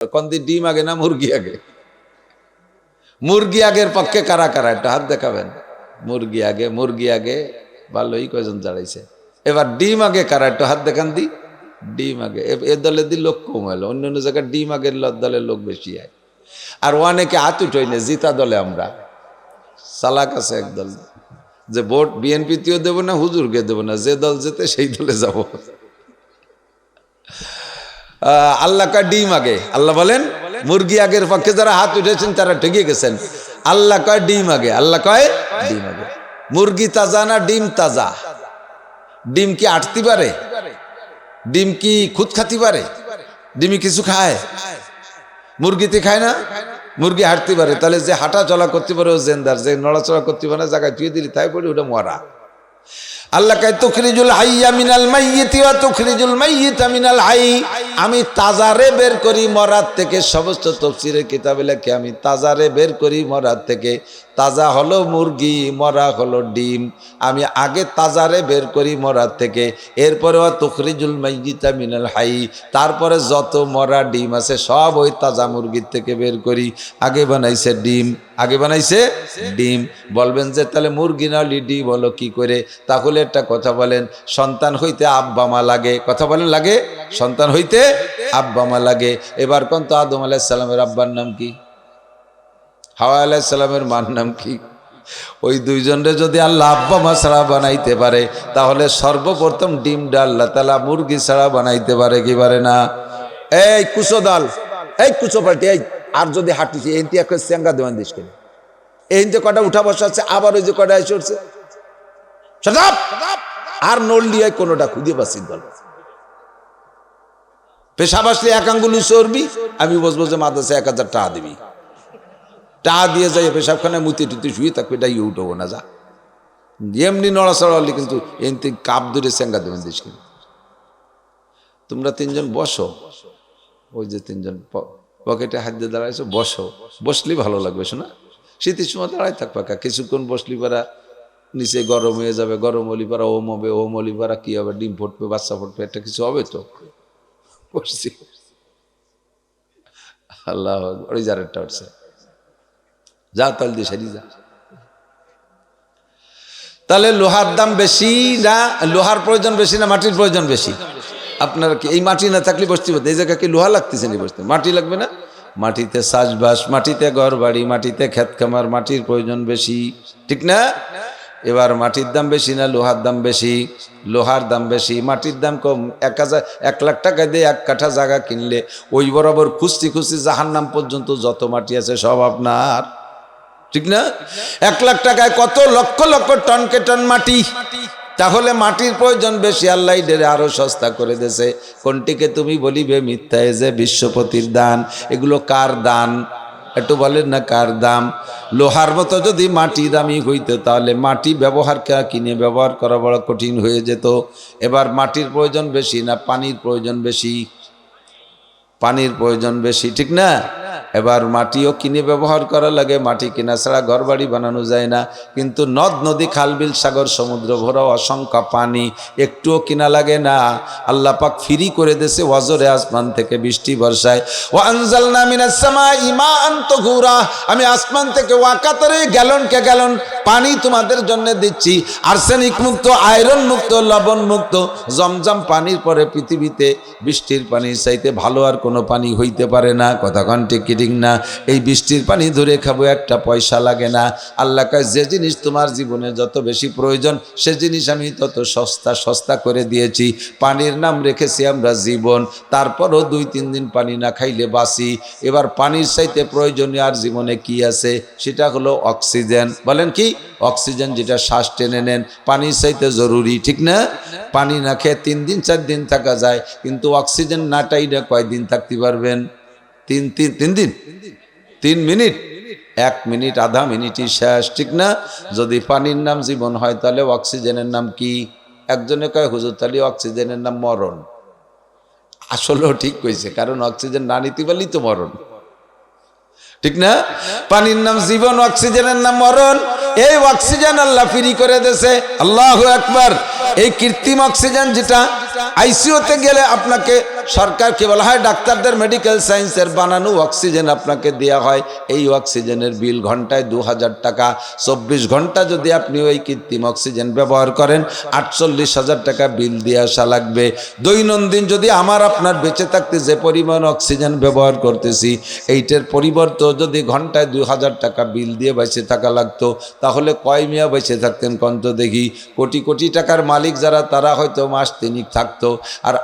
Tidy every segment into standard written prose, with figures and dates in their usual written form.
কন্দি ডিম আগে না মুরগি আগে? মুরগি আগের পক্ষে কারা কারা একটা হাত দেখাবেন। মুরগি আগে ভালোই কয়জন দাঁড়াইছে। এবার ডিম আগে কারা একটু হাত দেখান দি। ডিম আগে এ দলে দি লোক কম হলো, অন্য অন্য জায়গায় ডিম আগের দলের লোক বেশি হয়। আর অনেকে হাত উঠই না, জিতা দলে আমরা চালাক আছে একদল, যে ভোট বিএনপিতেও দেবো না হুজুরকে দেবো না, যে দল যেতে সেই দলে যাব। আল্লাহ কয় ডিম আগে। আল্লাহ বলেন মুরগি আগের পক্ষে যারা হাত উঠেছেন তারা ঠেকে গেছেন। আল্লাহ কয় ডিম আগে। আল্লাহ কয় ডিম আগে। মুরগি তাজা না ডিম তাজা? ডিম কি আটতে পারে? ডিম কি খুদ খাতে পারে? ডিমি কিছু খায়? মুরগিতে খায় না? মুরগি হাঁটতে পারে, তাহলে যে হাঁটা চলা করতে পারে ও জেন্দার, যে নড়াচড়া করতে পারে না জায়গায় তুই দিলি তাই পড়ি ওটা মরা। আল্লাহ কয় তুখরিজুল হাইয়্যা মিনাল মাইয়্যিতি ওয়া তুখরিজুল মাইয়্যিতা মিনাল হাইয়্যি। আমি তাজারে বের করি মরাত থেকে। সমস্ত তাফসীরের কিতাবে লেখে আমি তাজারে বের করি মরাত থেকে। তাজা হলো মুরগি, মরা হলো ডিম। আমি আগে তাজারে বের করি মরাত থেকে, এরপরে ওয়া তুখরিজুল মাইয়্যিতা মিনাল হাইয়্যি, তারপরে যত মরা ডিম আছে সব ওই তাজা মুরগির থেকে বের করি। আগে বানাইছে ডিম, আগে বানাইছে ডিম। বলবেন যে তাহলে মুরগি না ডিম বলো কি করে? তাহলে একটা কথা বলেন, সন্তান হইতে আব্বা মা লাগে। কথা বলেন লাগে? সন্তান হইতে আব্বা মা লাগে। এবার কোন তো আদম আলাইহিস সালামের আব্বার নাম কি? হাওয়া আলাইহিস সালামের মার নাম কি? ওই দুইজনরে যদি আল্লাহ আব্বা মা ছাড়া বানাইতে পারে, তাহলে সর্বপ্রথম ডিমটা আল্লাহ তাআলা মুরগি ছাড়া বানাইতে পারে কি পারে না? এই কুচো দাল, এই কুচো পাল্টি, এই আর যদি হাঁটিছে এনতি একটা চেঙ্গা দেওয়ান দিস কেন? এই যে কটা উঠা বসা আছে, আবার ওই যে কটা এসে উঠছে, আর নড়লি কোনোটা খুঁজে পাচ্ছি দল। পেশাব আসলে এক আঙ্গুল চর্বি, আমি বসবো যে মাদ্রাসা 1000 টাকা দিবি, টাকা দিয়ে যাই পেশাবখানে মুতি টুতি শুয়ে থাকবে, এটাই উঠবো না যা। এমনি নড়াচড়া হলে কিন্তু এমনি কাপ ধরে চেঙ্গা দেবেন দিস কিন্তু। তোমরা তিনজন বসো, ওই যে তিনজন পকেটে হাত দিয়ে দাঁড়াইছো, বসো, বসলেই ভালো লাগবে শোনা। শীতের সময় দাঁড়াই থাকবা, কিছুক্ষণ বসলি পারা নিচে গরম হয়ে যাবে, গরম হলি পারা ওম হবে, ওম হলি পারা কি হবে, ডিম ফুটবে, বাচ্চা ফুটবে, একটা কিছু হবে তো। বসছি, আল্লাহ ওই জারেরটা উঠছে, যা তাল দিয়ে সারি যা। তাহলে লোহার দাম বেশি না, লোহার প্রয়োজন বেশি না মাটির প্রয়োজন বেশি? আপনার কি এই মাটি না থাকলে বসতে পারতেন? এই জায়গায় কি লোহা লাগতেছে না বসতে? মাটি লাগবে না? মাটিতে চাষবাস, মাটিতে ঘর বাড়ি, মাটিতে ক্ষেত খামার, মাটির প্রয়োজন বেশি, ঠিক না? এবার মাটির দাম বেশি না লোহার দাম বেশি? লোহার দাম বেশি, মাটির দাম কম। 1 লাখ টাকা দিয়ে 1 কাঠা জায়গা কিনলে ওই বরাবর খুঁজতে খুঁজতে জাহান্নাম পর্যন্ত যত মাটি আছে সব আপনার, ঠিক না? 1 লাখ টাকায় কত লক্ষ লক্ষ টনকে টন মাটি। তাহলে মাটির প্রয়োজন বেশি, আল্লাহ এদের আরো সস্তা করে দেছে। কোনটিকে তুমি বলিবে মিথ্যা? এ যে বিশ্বপতির দান, এগুলো কার দান একটু বলেন না, কার দাম? লোহার মতো যদি মাটি দামি হইতো, তাহলে মাটি ব্যবহার কিনে ব্যবহার করা বড় কঠিন হয়ে যেত। এবার মাটির প্রয়োজন বেশি না পানির প্রয়োজন বেশি? পানির প্রয়োজন বেশি, ঠিক না? এবার মাটিও কিনে ব্যবহার করা লাগে, মাটি কিনা ছাড়া ঘর বাড়ি বানানো যায় না। কিন্তু নদ নদী খালবিল সাগর সমুদ্র ভরা অসংখ্য পানি, একটুও কিনা লাগে না। আল্লাহ পাক ফ্রি করে দেশে ওয়াজরে আসমান থেকে বৃষ্টি বর্ষায়। ওয়া আনজালনা মিনাস সামাই মাআন তাহুরা, আমি আসমান থেকে ওয়াকাতারে গ্যালনকে গ্যালন পানি তোমাদের জন্য দিচ্ছি, আর্সেনিক মুক্ত, আয়রন মুক্ত, লবণ মুক্ত জমজম পানির পরে পৃথিবীতে বৃষ্টির পানির চাইতে ভালো আর কোনো পানি হইতে পারে না। কথা কোন ঠিক কি ঠিক না? এই বৃষ্টির পানি ধরে খাবো, একটা পয়সা লাগে না। আল্লাহ কয় যে জিনিস তোমার জীবনে যত বেশি প্রয়োজন সে জিনিস আমি তত সস্তা সস্তা করে দিয়েছি। পানির নাম রেখেছি আমরা জীবন, তারপরও 2-3 দিন পানি না খাইলে বাঁচি। এবার পানির চাইতে প্রয়োজনীয় আর জীবনে কি আছে? সেটা হলো অক্সিজেন। বলেন কি? অক্সিজেন, যেটা শ্বাস টেনে নেন, পানির চাইতে জরুরি, ঠিক না? পানি না খেয়ে 3 দিন 4 দিন থাকা যায়, কিন্তু অক্সিজেন না টাইলে কয়দিন থাকতে পারবেন? 3 দিন, 3 মিনিট, 1 মিনিট, আধা মিনিটই শেষ, ঠিক না? যদি পানির নাম জীবন হয়, তাহলে অক্সিজেনের নাম কি? একজনে কয় হুজুর তাহলে অক্সিজেনের নাম মরণ। আসলেও ঠিক কইছে, কারণ অক্সিজেন না নিতে পারলেই তো মরণ, ঠিক না? পানির নাম জীবন, অক্সিজেনের নাম মরণ। এই অক্সিজেন আল্লাহ ফ্রি করে দেছে। আল্লাহু আকবার। এই কৃত্রিম অক্সিজেন যেটা আইসিইউতে গেলে আপনাকে সরকারকে বলা হয় ডাক্তারদের মেডিকেল সায়েন্সের বানানো অক্সিজেন আপনাকে দেওয়া হয়। এই অক্সিজেনের বিল ঘন্টায় 2000 টাকা। 24 ঘন্টা যদি আপনি ওই কৃত্রিম অক্সিজেন ব্যবহার করেন 48,000 টাকা বিল দিয়ে আসা লাগবে। দৈনন্দিন যদি আমার আপনার বেঁচে থাকতে যে পরিমাণ অক্সিজেন ব্যবহার করতেছি এইটার পরিবর্তে যদি ঘন্টায় 2000 টাকা বিল দিয়ে বেঁচে থাকা লাগতো, তাহলে কয় মিয়া বেঁচে থাকতেন কন্ত দেখি? কোটি কোটি টাকার মালিক যারা তারা হয়তো মাস 3 থাকতো, আর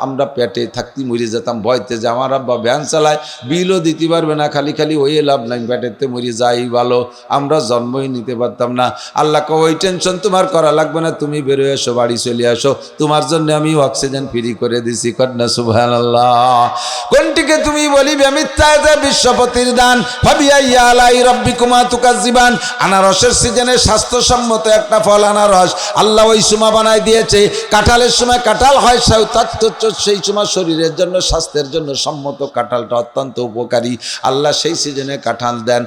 আমরা পেটে থাকতে মরে যেতাম ভয়তে যে আমার আব্বা ভ্যান চালায়, বিলও দিতে পারবে না, খালি খালি ওই লাভ নাই, পেটেতে মরে যাই ভালো, আমরা জন্মই নিতে পারতাম না। আল্লাহকে ওই টেনশন তোমার করা লাগবে না, তুমি বেরোয় এসো, বাড়ি চলে আসো, তোমার জন্য আমি অক্সিজেন ফ্রি করে দিছি। কন্যা সুবহানাল্লাহ। কোনটিকে তুমি বলিবে মিথ্যা বিশ্বপতির দান, ফাবিআইয়ি আলাই রাব্বিকুমা তুকাজ্জিবান। আনারসের সিজনে স্বাস্থ্যসম্মত একটা ফল আনারস আল্লাহ ওই সময় বানাই দিয়েছে। কাঁঠালের সময় কাঁঠাল হয়, সেই সময় শরীরের জন্য স্বাস্থ্যের জন্য সম্মত কাঁঠালটা অত্যন্ত উপকারী। আল্লাহ সেই সিজনে কাঁঠাল দেন,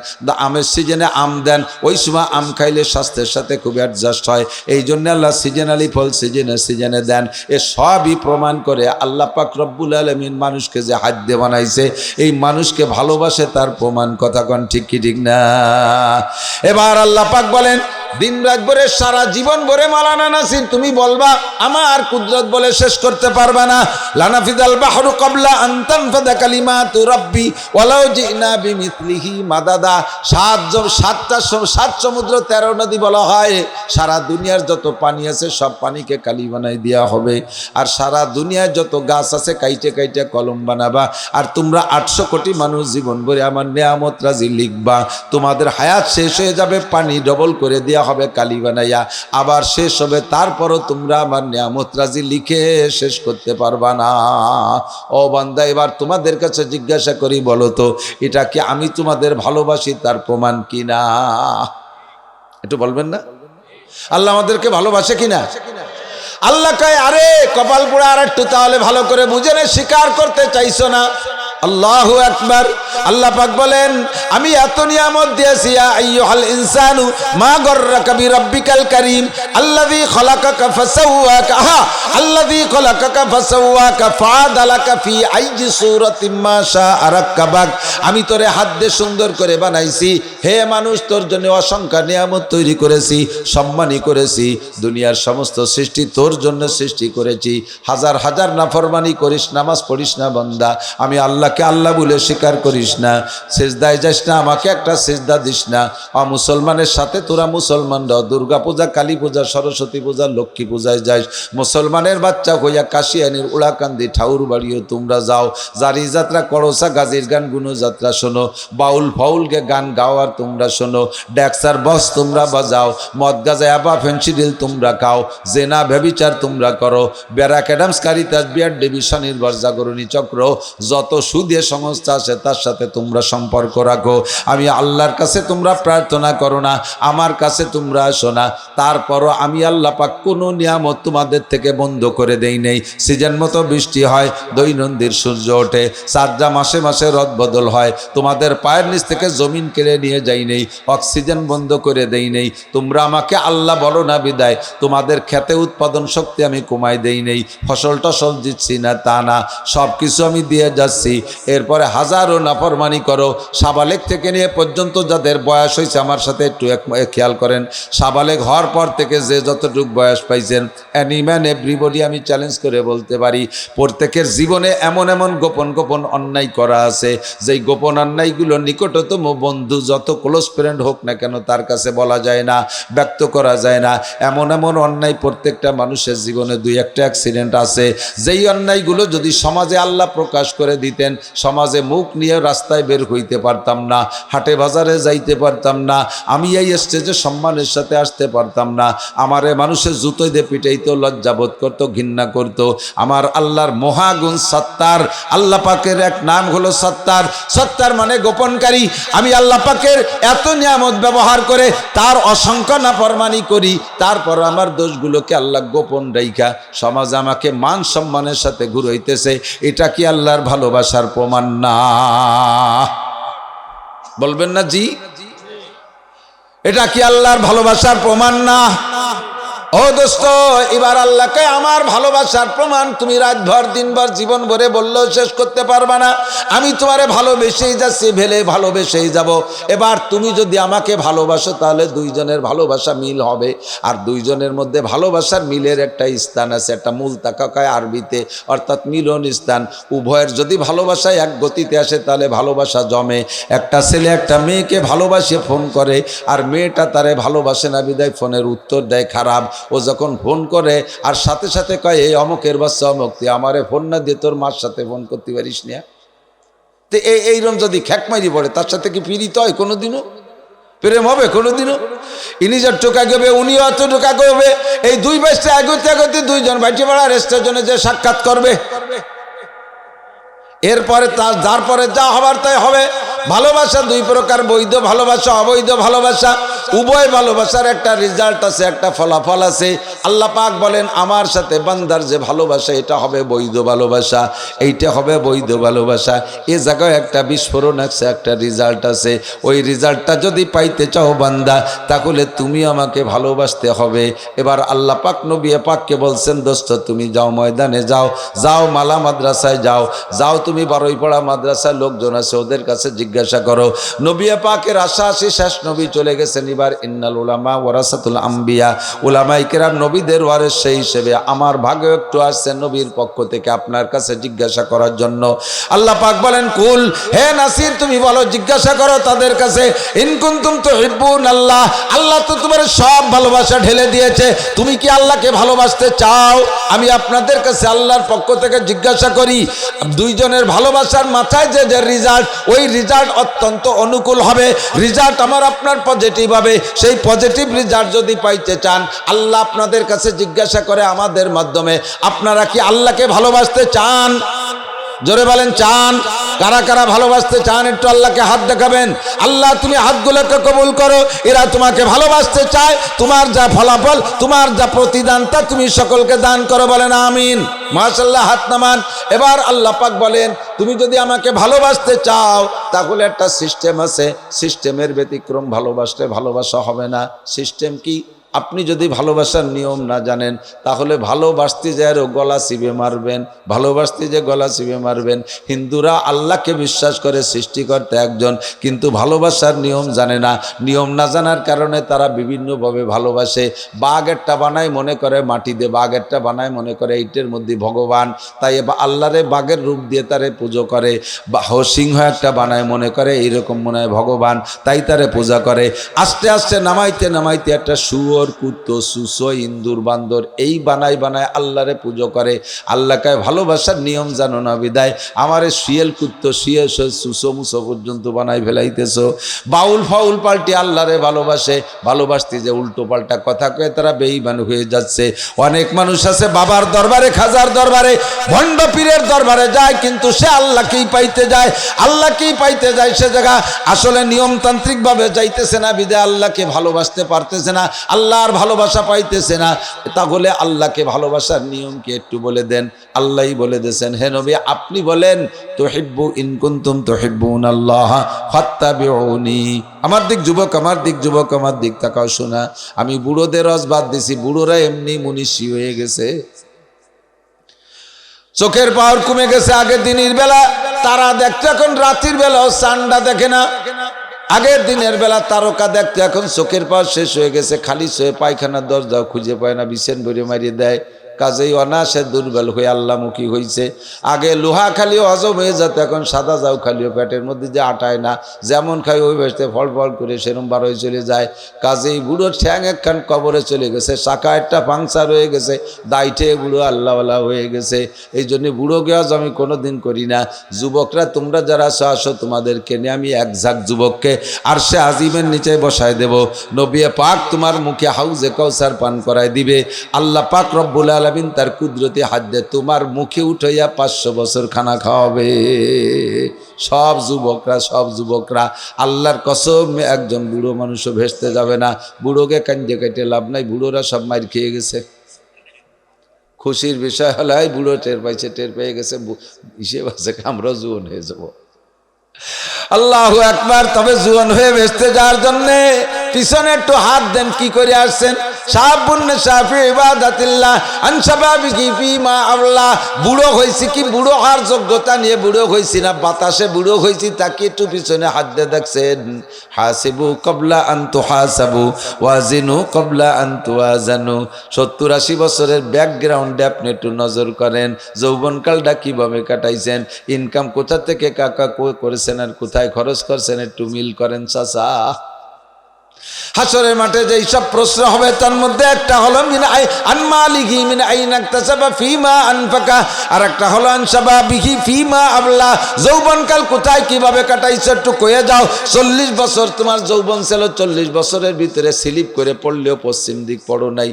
আমের সিজনে আম দেন, ওই সময় আম খাইলে স্বাস্থ্যের সাথে খুব অ্যাডজাস্ট হয়। এই জন্য আল্লাহ সিজনালি ফল সিজনে দেন। এ সবই প্রমাণ করে আল্লাহ পাক রব্বুল আলামিন মানুষকে যে হাত দিয়ে বানাইছে, এই মানুষকে ভালোবাসে তার প্রমাণ। কথা কন ঠিক কি ঠিক না? এবার আল্লাহ পাক বলেন দিন রাত ভরে সারা জীবন ভরে মাওলানা নাসির তুমি বলবা আমার কুদরত বলে শেষ করতে পারবা না। লানাফিদাল বাহরু ক্বাবলা আন তানফাদা কালিমাতু রাব্বি ওয়ালাউ জিনা বিমিসলিহি মাদাদা। সাত সমুদ্র 13 নদী বলা হয়। সারা দুনিয়ার যত পানি আছে সব পানিকে কালি বানাই দেওয়া হবে, আর সারা দুনিয়ায় যত গাছ আছে কাইটে কাইটে কলম বানাবা। আর তোমরা 800 কোটি মানুষ জীবন ভরে আমার নেয়ামত রাজি লিখবা। তোমাদের হায়াত শেষ হয়ে যাবে, পানি ডবল করে দেওয়া হবে কালি বানাইয়া, আবার শেষ হবে, তারপরও তোমরা আমার নিয়ামত রাজি লিখে শেষ করতে পারবা না। ও বান্দা, এবার তোমাদের কাছে জিজ্ঞাসা করি, বলো তো এটা কি আমি তোমাদের ভালোবাসি তার প্রমাণ কিনা? একটু বলবেন না? আল্লাহ আমাদেরকে ভালোবাসে কিনা? আল্লাহ কয় আরে কপাল পোড়া, আর একটু তাহলে ভালো করে বুঝে নে, স্বীকার করতে চাইছো না। আল্লাহু আকবার। আল্লাহ পাক বলেন আমি এত নিয়ামত দিয়েছি, ইয়া আইয়ুহাল ইনসানু মা গররাকা বিরাব্বিকাল কারীম আল্লাযী খলাকাকা ফাসাওয়াকা আল্লাযী খলাকাকা ফাসাওয়াকা ফাআদালাকা ফি আইয়ি সূরাতিন মা শাআ রাক্কাবাক। আমি তোরে হাত দিয়ে সুন্দর করে বানাইছি। হে মানুষ, তোর জন্য অসংখ্য নিয়ামত তৈরি করেছি, সম্মানী করেছি। দুনিয়ার সমস্ত সৃষ্টি তোর জন্য সৃষ্টি করেছি। হাজার হাজার নাফরমানি করিস, নামাজ পড়িস না বান্দা, আমি আল্লাহকে আল্লাহ বলে স্বীকার করিস না, সিজদায় যাস না, আমাকে একটা সিজদা দিস না। মুসলমানের সাথে তোরা মুসলমানরা দুর্গা পূজা, কালী পূজা, সরস্বতী পূজা, লক্ষ্মী পূজায় যাস। মুসলমানের বাচ্চা হইয়া কাশিয়ানির উড়াকান্দি ঠাউর বাড়িও তোমরা যাও। জারি যাত্রা, করসা, গাজীর গান, গুনো যাত্রা শোনো, বাউল ফাউলকে গান গাওয়ার তোমরা শোনো, ড্যাক্সার বস তোমরা বাজাও, মদ গাজা, অ্যাবা, ফেন্সিডিল তোমরা খাও, জেনা ব্যভিচার তোমরা করো, ব্যারাক অ্যাডামস, কারিতাস, বিয়ার ডেবি, স্বনির্ভর জাগরণী চক্র, যত সুদীয় সংস্থা আছে তার সাথে তোমরা সম্পর্ক রাখো। আমি আল্লাহর কাছে তোমরা প্রার্থনা করো না, আমার কাছে তোমরা আসো না, তারপরও আমি আল্লাহ পাক কোনো নিয়ামত তোমাদের থেকে বন্ধ করে দেই নেই। সিজন মতো বৃষ্টি হয়, দৈনন্দিন সূর্য ওঠে, চাঁদরা মাসে মাসে রদ বদল হয়, তোমাদের পায়ের নিচ থেকে জমিন কেড়ে নিয়ে যাই নেই, অক্সিজেন বন্ধ করে দেই নেই। তোমরা আমাকে আল্লাহ বলো না বিদায় তোমাদের খেতে উৎপাদন শক্তি আমি কমাই দেই নেই, ফসল টসল দিচ্ছি না তা না, সব কিছু আমি দিয়ে যাচ্ছি। এরপরে হাজারো নাফরমানি করো। সাবালেক থেকে নিয়ে পর্যন্ত যাদের বয়স হয়েছে, আমার সাথে একটু খেয়াল করেন, সাবালেক হওয়ার পর থেকে যে যতটুকু বয়স পাইছেন, অ্যানিম্যান এভরিবডি আমি চ্যালেঞ্জ করে বলতে পারি প্রত্যেকের জীবনে এমন এমন গোপন গোপন অন্যায় করা আছে, যেই গোপন অন্যায়গুলো নিকটতম বন্ধু যত ক্লোজ ফ্রেন্ড হোক না কেন তার কাছে বলা যায় না, ব্যক্ত করা যায় না। এমন এমন অন্যায় প্রত্যেকটা মানুষের জীবনে 2-1টা অ্যাক্সিডেন্ট আছে, যেই অন্যায়গুলো যদি সমাজে আল্লাহ প্রকাশ করে দিতেন, সমাজে মুখ নিয়ে রাস্তায় বের হইতে পারতাম না, হাটে বাজারে যাইতে পারতাম না, আমি এই স্টেজে সম্মানের সাথে আসতে পারতাম না, আমারে মানুষের জুতোয় দিয়ে পিটাইতো, লজ্জাবোধ করতো, ঘৃণা করতো। আমার আল্লাহর মহাগুণ সত্তার, আল্লাহ পাকের এক নাম হলো সত্তার। সত্তার মানে গোপনকারী। আমি আল্লাহ পাকের এত নিয়ামত ব্যবহার করে তার অসংখ্য নাফরমানি করি, তারপর আমার দোষগুলোকে আল্লাহ গোপন রাইখা সমাজ আমাকে মান সম্মানের সাথে ঘুরাইতেছে। এটা কি আল্লাহর ভালোবাসার প্রমাণ না? বলবেন না জি? এটা কি আল্লাহর ভালোবাসার প্রমাণ না? ও দোস্ত, এবার আল্লাহকে আমার ভালোবাসার প্রমাণ তুমি রাতভর দিনভর জীবন ভরে বললেও শেষ করতে পারবা না। আমি তোমারে ভালোবেসেই যাচ্ছি, ভেলে ভালোবেসেই যাব। এবার তুমি যদি আমাকে ভালোবাসো তাহলে দুইজনের ভালোবাসা মিল হবে। আর দুইজনের মধ্যে ভালোবাসার মিলের একটা স্থান আছে, একটা মুলতাকা কয় আরবিতে, অর্থাৎ মিলন স্থান। উভয়ের যদি ভালোবাসা এক গতিতে আসে তাহলে ভালোবাসা জমে। একটা ছেলে একটা মেয়েকে ভালোবাসে ফোন করে, আর মেয়েটা তারে ভালোবাসে না বিদায় ফোনের উত্তর দেয় খারাপ। ও যখন ফোন করে আর সাথে সাথে কয়, এই অমুকের বাচ্চা অমুক, তুই আমারে ফোন না দিয়ে তোর মার সাথে ফোন করতে পারিস না। তো এইরকম যদি খ্যাকমারি পড়ে, তার সাথে কি পীড়িত হয় কোনোদিনও? প্রেম হবে কোনোদিনও? ইনি যা টোকা গেবে উনিও এত টোকা করবে। এই দুই বাইশটা এগোতে এগোতে দুইজন বাইটে পাড়া স্টেশনে যে সাক্ষাৎ করবে, এরপরে যার পরে যা হবার তাই হবে। ভালোবাসা দুই প্রকার, বৈধ ভালোবাসা, অবৈধ ভালোবাসা। উভয় ভালোবাসার একটা রেজাল্ট আছে, একটা ফলাফল আছে। আল্লাহ পাক বলেন, আমার সাথে বান্দার যে ভালোবাসা এটা হবে বৈধ ভালোবাসা, এইটা হবে বৈধ ভালোবাসা। এ জায়গায় একটা বিস্ফোরণ আছে, একটা রেজাল্ট আছে। ওই রেজাল্টটা যদি পাইতে চাও বান্দা, তাহলে তুমি আমাকে ভালোবাসতে হবে। এবার আল্লাহ পাক নবী পাককে বলছেন, দোস্ত তুমি যাও, ময়দানে যাও, যাও মালা মাদ্রাসায় যাও, যাও তুমি বারুইপাড়া মাদ্রাসার লোকজন আছে ওদের কাছে জিজ্ঞাসা করো। নবী পাকের আশাআশি শেষ নবী চলে গেছেন। এবার ইন্নাল উলামা ওয়ারাসাতুল আম্বিয়া, উলামায়ে কেরাম নবীদের ওয়ারিস, সেই হিসেবে আমার ভাগে একটু আসছে নবীর পক্ষ থেকে আপনার কাছে জিজ্ঞাসা করার জন্য। আল্লাহ পাক বলেন, কুল, হে নাসির তুমি বলো, জিজ্ঞাসা করো তাদের কাছে, ইন কুনতুম তুহিব্বুন আল্লাহ, আল্লাহ তো তোমার সব ভালোবাসা ঢেলে দিয়েছে, তুমি কি আল্লাহকে ভালোবাসতে চাও? আমি আপনাদের কাছে আল্লাহর পক্ষ থেকে জিজ্ঞাসা করি, দুইজনের ভালোবাসার মাথায় যে যে রেজাল্ট, ওই রেজাল্ট অত্যন্ত অনুকূল হবে। রেজাল্ট আমার আপনার পজিটিভ হবে। সেই পজিটিভ রেজাল্ট যদি পাইতে চান, আল্লাহ আপনাদের কাছে জিজ্ঞাসা করে আমাদের মাধ্যমে, আপনারা কি আল্লাহকে ভালোবাসতে চান? জোরে বলেন, চান? কারা কারা ভালোবাসতে চান একটু আল্লাহকে হাত দেখাবেন। আল্লাহ তুমি হাতগুলোকে কবুল করো, এরা তোমাকে ভালোবাসতে চায়। তোমার যা ফলাফল, তোমার যা প্রতিদান, তা তুমি সকলকে দান করো, বলেন আমিন। মাশাআল্লাহ, হাত নামান। এবার আল্লাহ পাক বলেন, তুমি যদি আমাকে ভালোবাসতে চাও তাহলে একটা সিস্টেম আছে, সিস্টেমের ব্যতিক্রম ভালোবাসলে ভালোবাসা হবে না। সিস্টেম কি? আপনি যদি ভালোবাসার নিয়ম না জানেন তাহলে ভালোবাসতে যে আরও গলা চিবে মারবেন, ভালোবাসতে যে গলা চিবে মারবেন। হিন্দুরা আল্লাহকে বিশ্বাস করে সৃষ্টিকর্তা একজন, কিন্তু ভালোবাসার নিয়ম জানে না। নিয়ম না জানার কারণে তারা বিভিন্নভাবে ভালোবাসে। বাঘ একটা বানায় মনে করে মাটি দিয়ে, বাঘ একটা বানায় মনে করে এইটের মধ্যে ভগবান, তাই আল্লাহরে বাঘের রূপ দিয়ে তারে পুজো করে। বা সিংহ একটা বানায় মনে করে এইরকম মনে হয় ভগবান, তাই তারে পূজা করে। আস্তে আস্তে নামাইতে নামাইতে একটা শুয়োর, কুত্তো, সুসো, ইন্দুর, বান্দর এই বানায় বানায় আল্লাহরে পুজো করে। আল্লাহকে ভালোবাসার নিয়ম জানো না বিদায় আমারে শিয়াল, কুত্তো, শিয়াল, সুসো মুসো পর্যন্ত বানাই ফেলাইতেছ। বাউল ফাউল পাল্টি আল্লাহরে ভালোবাসে, ভালোবাসতে যে উল্টো পাল্টা কথা কয়ে তারা বেঈমান হয়ে যাচ্ছে। অনেক মানুষ আছে বাবার দরবারে, খাজার দরবারে, ভণ্ড পীরের দরবারে যায়, কিন্তু সে আল্লাহকেই পাইতে যায়, আল্লাহকেই পাইতে যায়। সে জায়গা আসলে নিয়মতান্ত্রিক ভাবে যাইতেছে না বিদায় আল্লাহকে ভালোবাসতে পারতেছে না, আল্লাহর ভালোবাসা পাইতেছে না। তাহলে আল্লাহকে ভালোবাসার নিয়ম কি একটু বলে দেন। আল্লাহই বলে দিয়েছেন, হে নবী আপনি বলেন, তুহিব্বু ইন কুনতুম তুহিব্বুনাল্লাহ ফাত্তাবিউনি। আমার দিক যুবক, আমার দিক যুবক, আমার দিক তাকাও শোনা। আমি বুড়োদের রস বাদ দিছি, বুড়োরা এমনি মুনিশি হয়ে গেছে, চোখের পাওয়ার কমে গেছে। আগে দিনের বেলা তারা দেখতো, এখন রাতের বেলাও চাঁদা দেখে না। আগের দিনের বেলা তারকা দেখতো, এখন চোখের পাওয়ার শেষ হয়ে গেছে। খালি শোয়ে পায়খানার দরজাও খুঁজে পায় না, বিছেন ভরে মারিয়ে দেয়। কাজেই অনাসে দুর্বল হয়ে আল্লাহমুখী হয়েছে। আগে লোহা খালিও হজম হয়ে যেত, এখন সাদা যাও খালিও পেটের মধ্যে যে আটায় না, যেমন খাই ওই বেসতে ফল ফল করে সেরম বার হয়ে চলে যায়। কাজেই বুড়োর ঠ্যাং একখান কবরে চলে গেছে, শাখা একটা পাংচার হয়ে গেছে, দাইটে বুড়ো আল্লাহওয়ালা হয়ে গেছে। এই জন্যে বুড়ো গেজ আমি কোনো দিন করি না। যুবকরা তোমরা যারা আসো, তোমাদেরকে নিয়ে আমি এক ঝাঁক যুবককে আর সে আজিমের নিচে বসায় দেব। নবী পাক তোমার মুখে হাউজে কাউসার পান করায় দিবে। আল্লাহ পাক রব্বুল আলামিন তার কুদরতি হাত দিয়ে তোমার মুখে উঠাইয়া 500 বছর খানা খাওয়াবে। সব যুবকরা, সব যুবকরা, আল্লাহর কসম একজন বুড়ো মানুষও ভেসতে যাবে না। বুড়োকে কান্দে কেটে লাভ নাই, বুড়োরা সব মার খেয়ে গেছে। খুশির বিষয় হলো বুড়ো টের পাইছে, টের পেয়ে গেছে, হিসেব আছে আমরাও জুয়ান হয়ে যাবো। আল্লাহু আকবার। তবে জুয়ান হয়ে ভেসতে যাওয়ার জন্য পিছনে একটু হাত দেন। কি করে আসছেন? শাবুন নাশা ফি ইবাদাতিল্লাহ আন শাবাবিহি ফিমা আবলা। বুড়ো হয়েছি কি বুড়ো হওয়ার যোগ্যতা নিয়ে বুড়ো হয়েছি না বাতাসে বুড়ো হয়েছি তাকে একটু পিছনে হাত দিয়ে দেখছেন। হাসিবু কবলা আন তুহাসাবু ওয়াজিনু কবলা আন তুওয়াজানু। 70-80 বছরের ব্যাকগ্রাউন্ডে আপনি একটু নজর করেন, যৌবনকালটা কিভাবে কাটাইছেন, ইনকাম কোথা থেকে কাকা করেছেন আর কোথায় খরচ করছেন, একটু মিল করেন চাচা। হাসরের মাঠে যেই সব প্রশ্ন হবে তার মধ্যে একটা হলো মিন আন মালিহি মিন আইনা ইকতাসাবা ফিমা আনফাকা, আর একটা হলো আন শাবাবিহি ফিমা আবলা। যৌবনকাল কোথায় কিভাবে কাটাইছো একটু কয়ে যাও। 40 বছর তোমার যৌবন ছিল, 40 বছরের ভিতরে স্লিপ করে পড়লেও পশ্চিম দিক পড়ো নাই,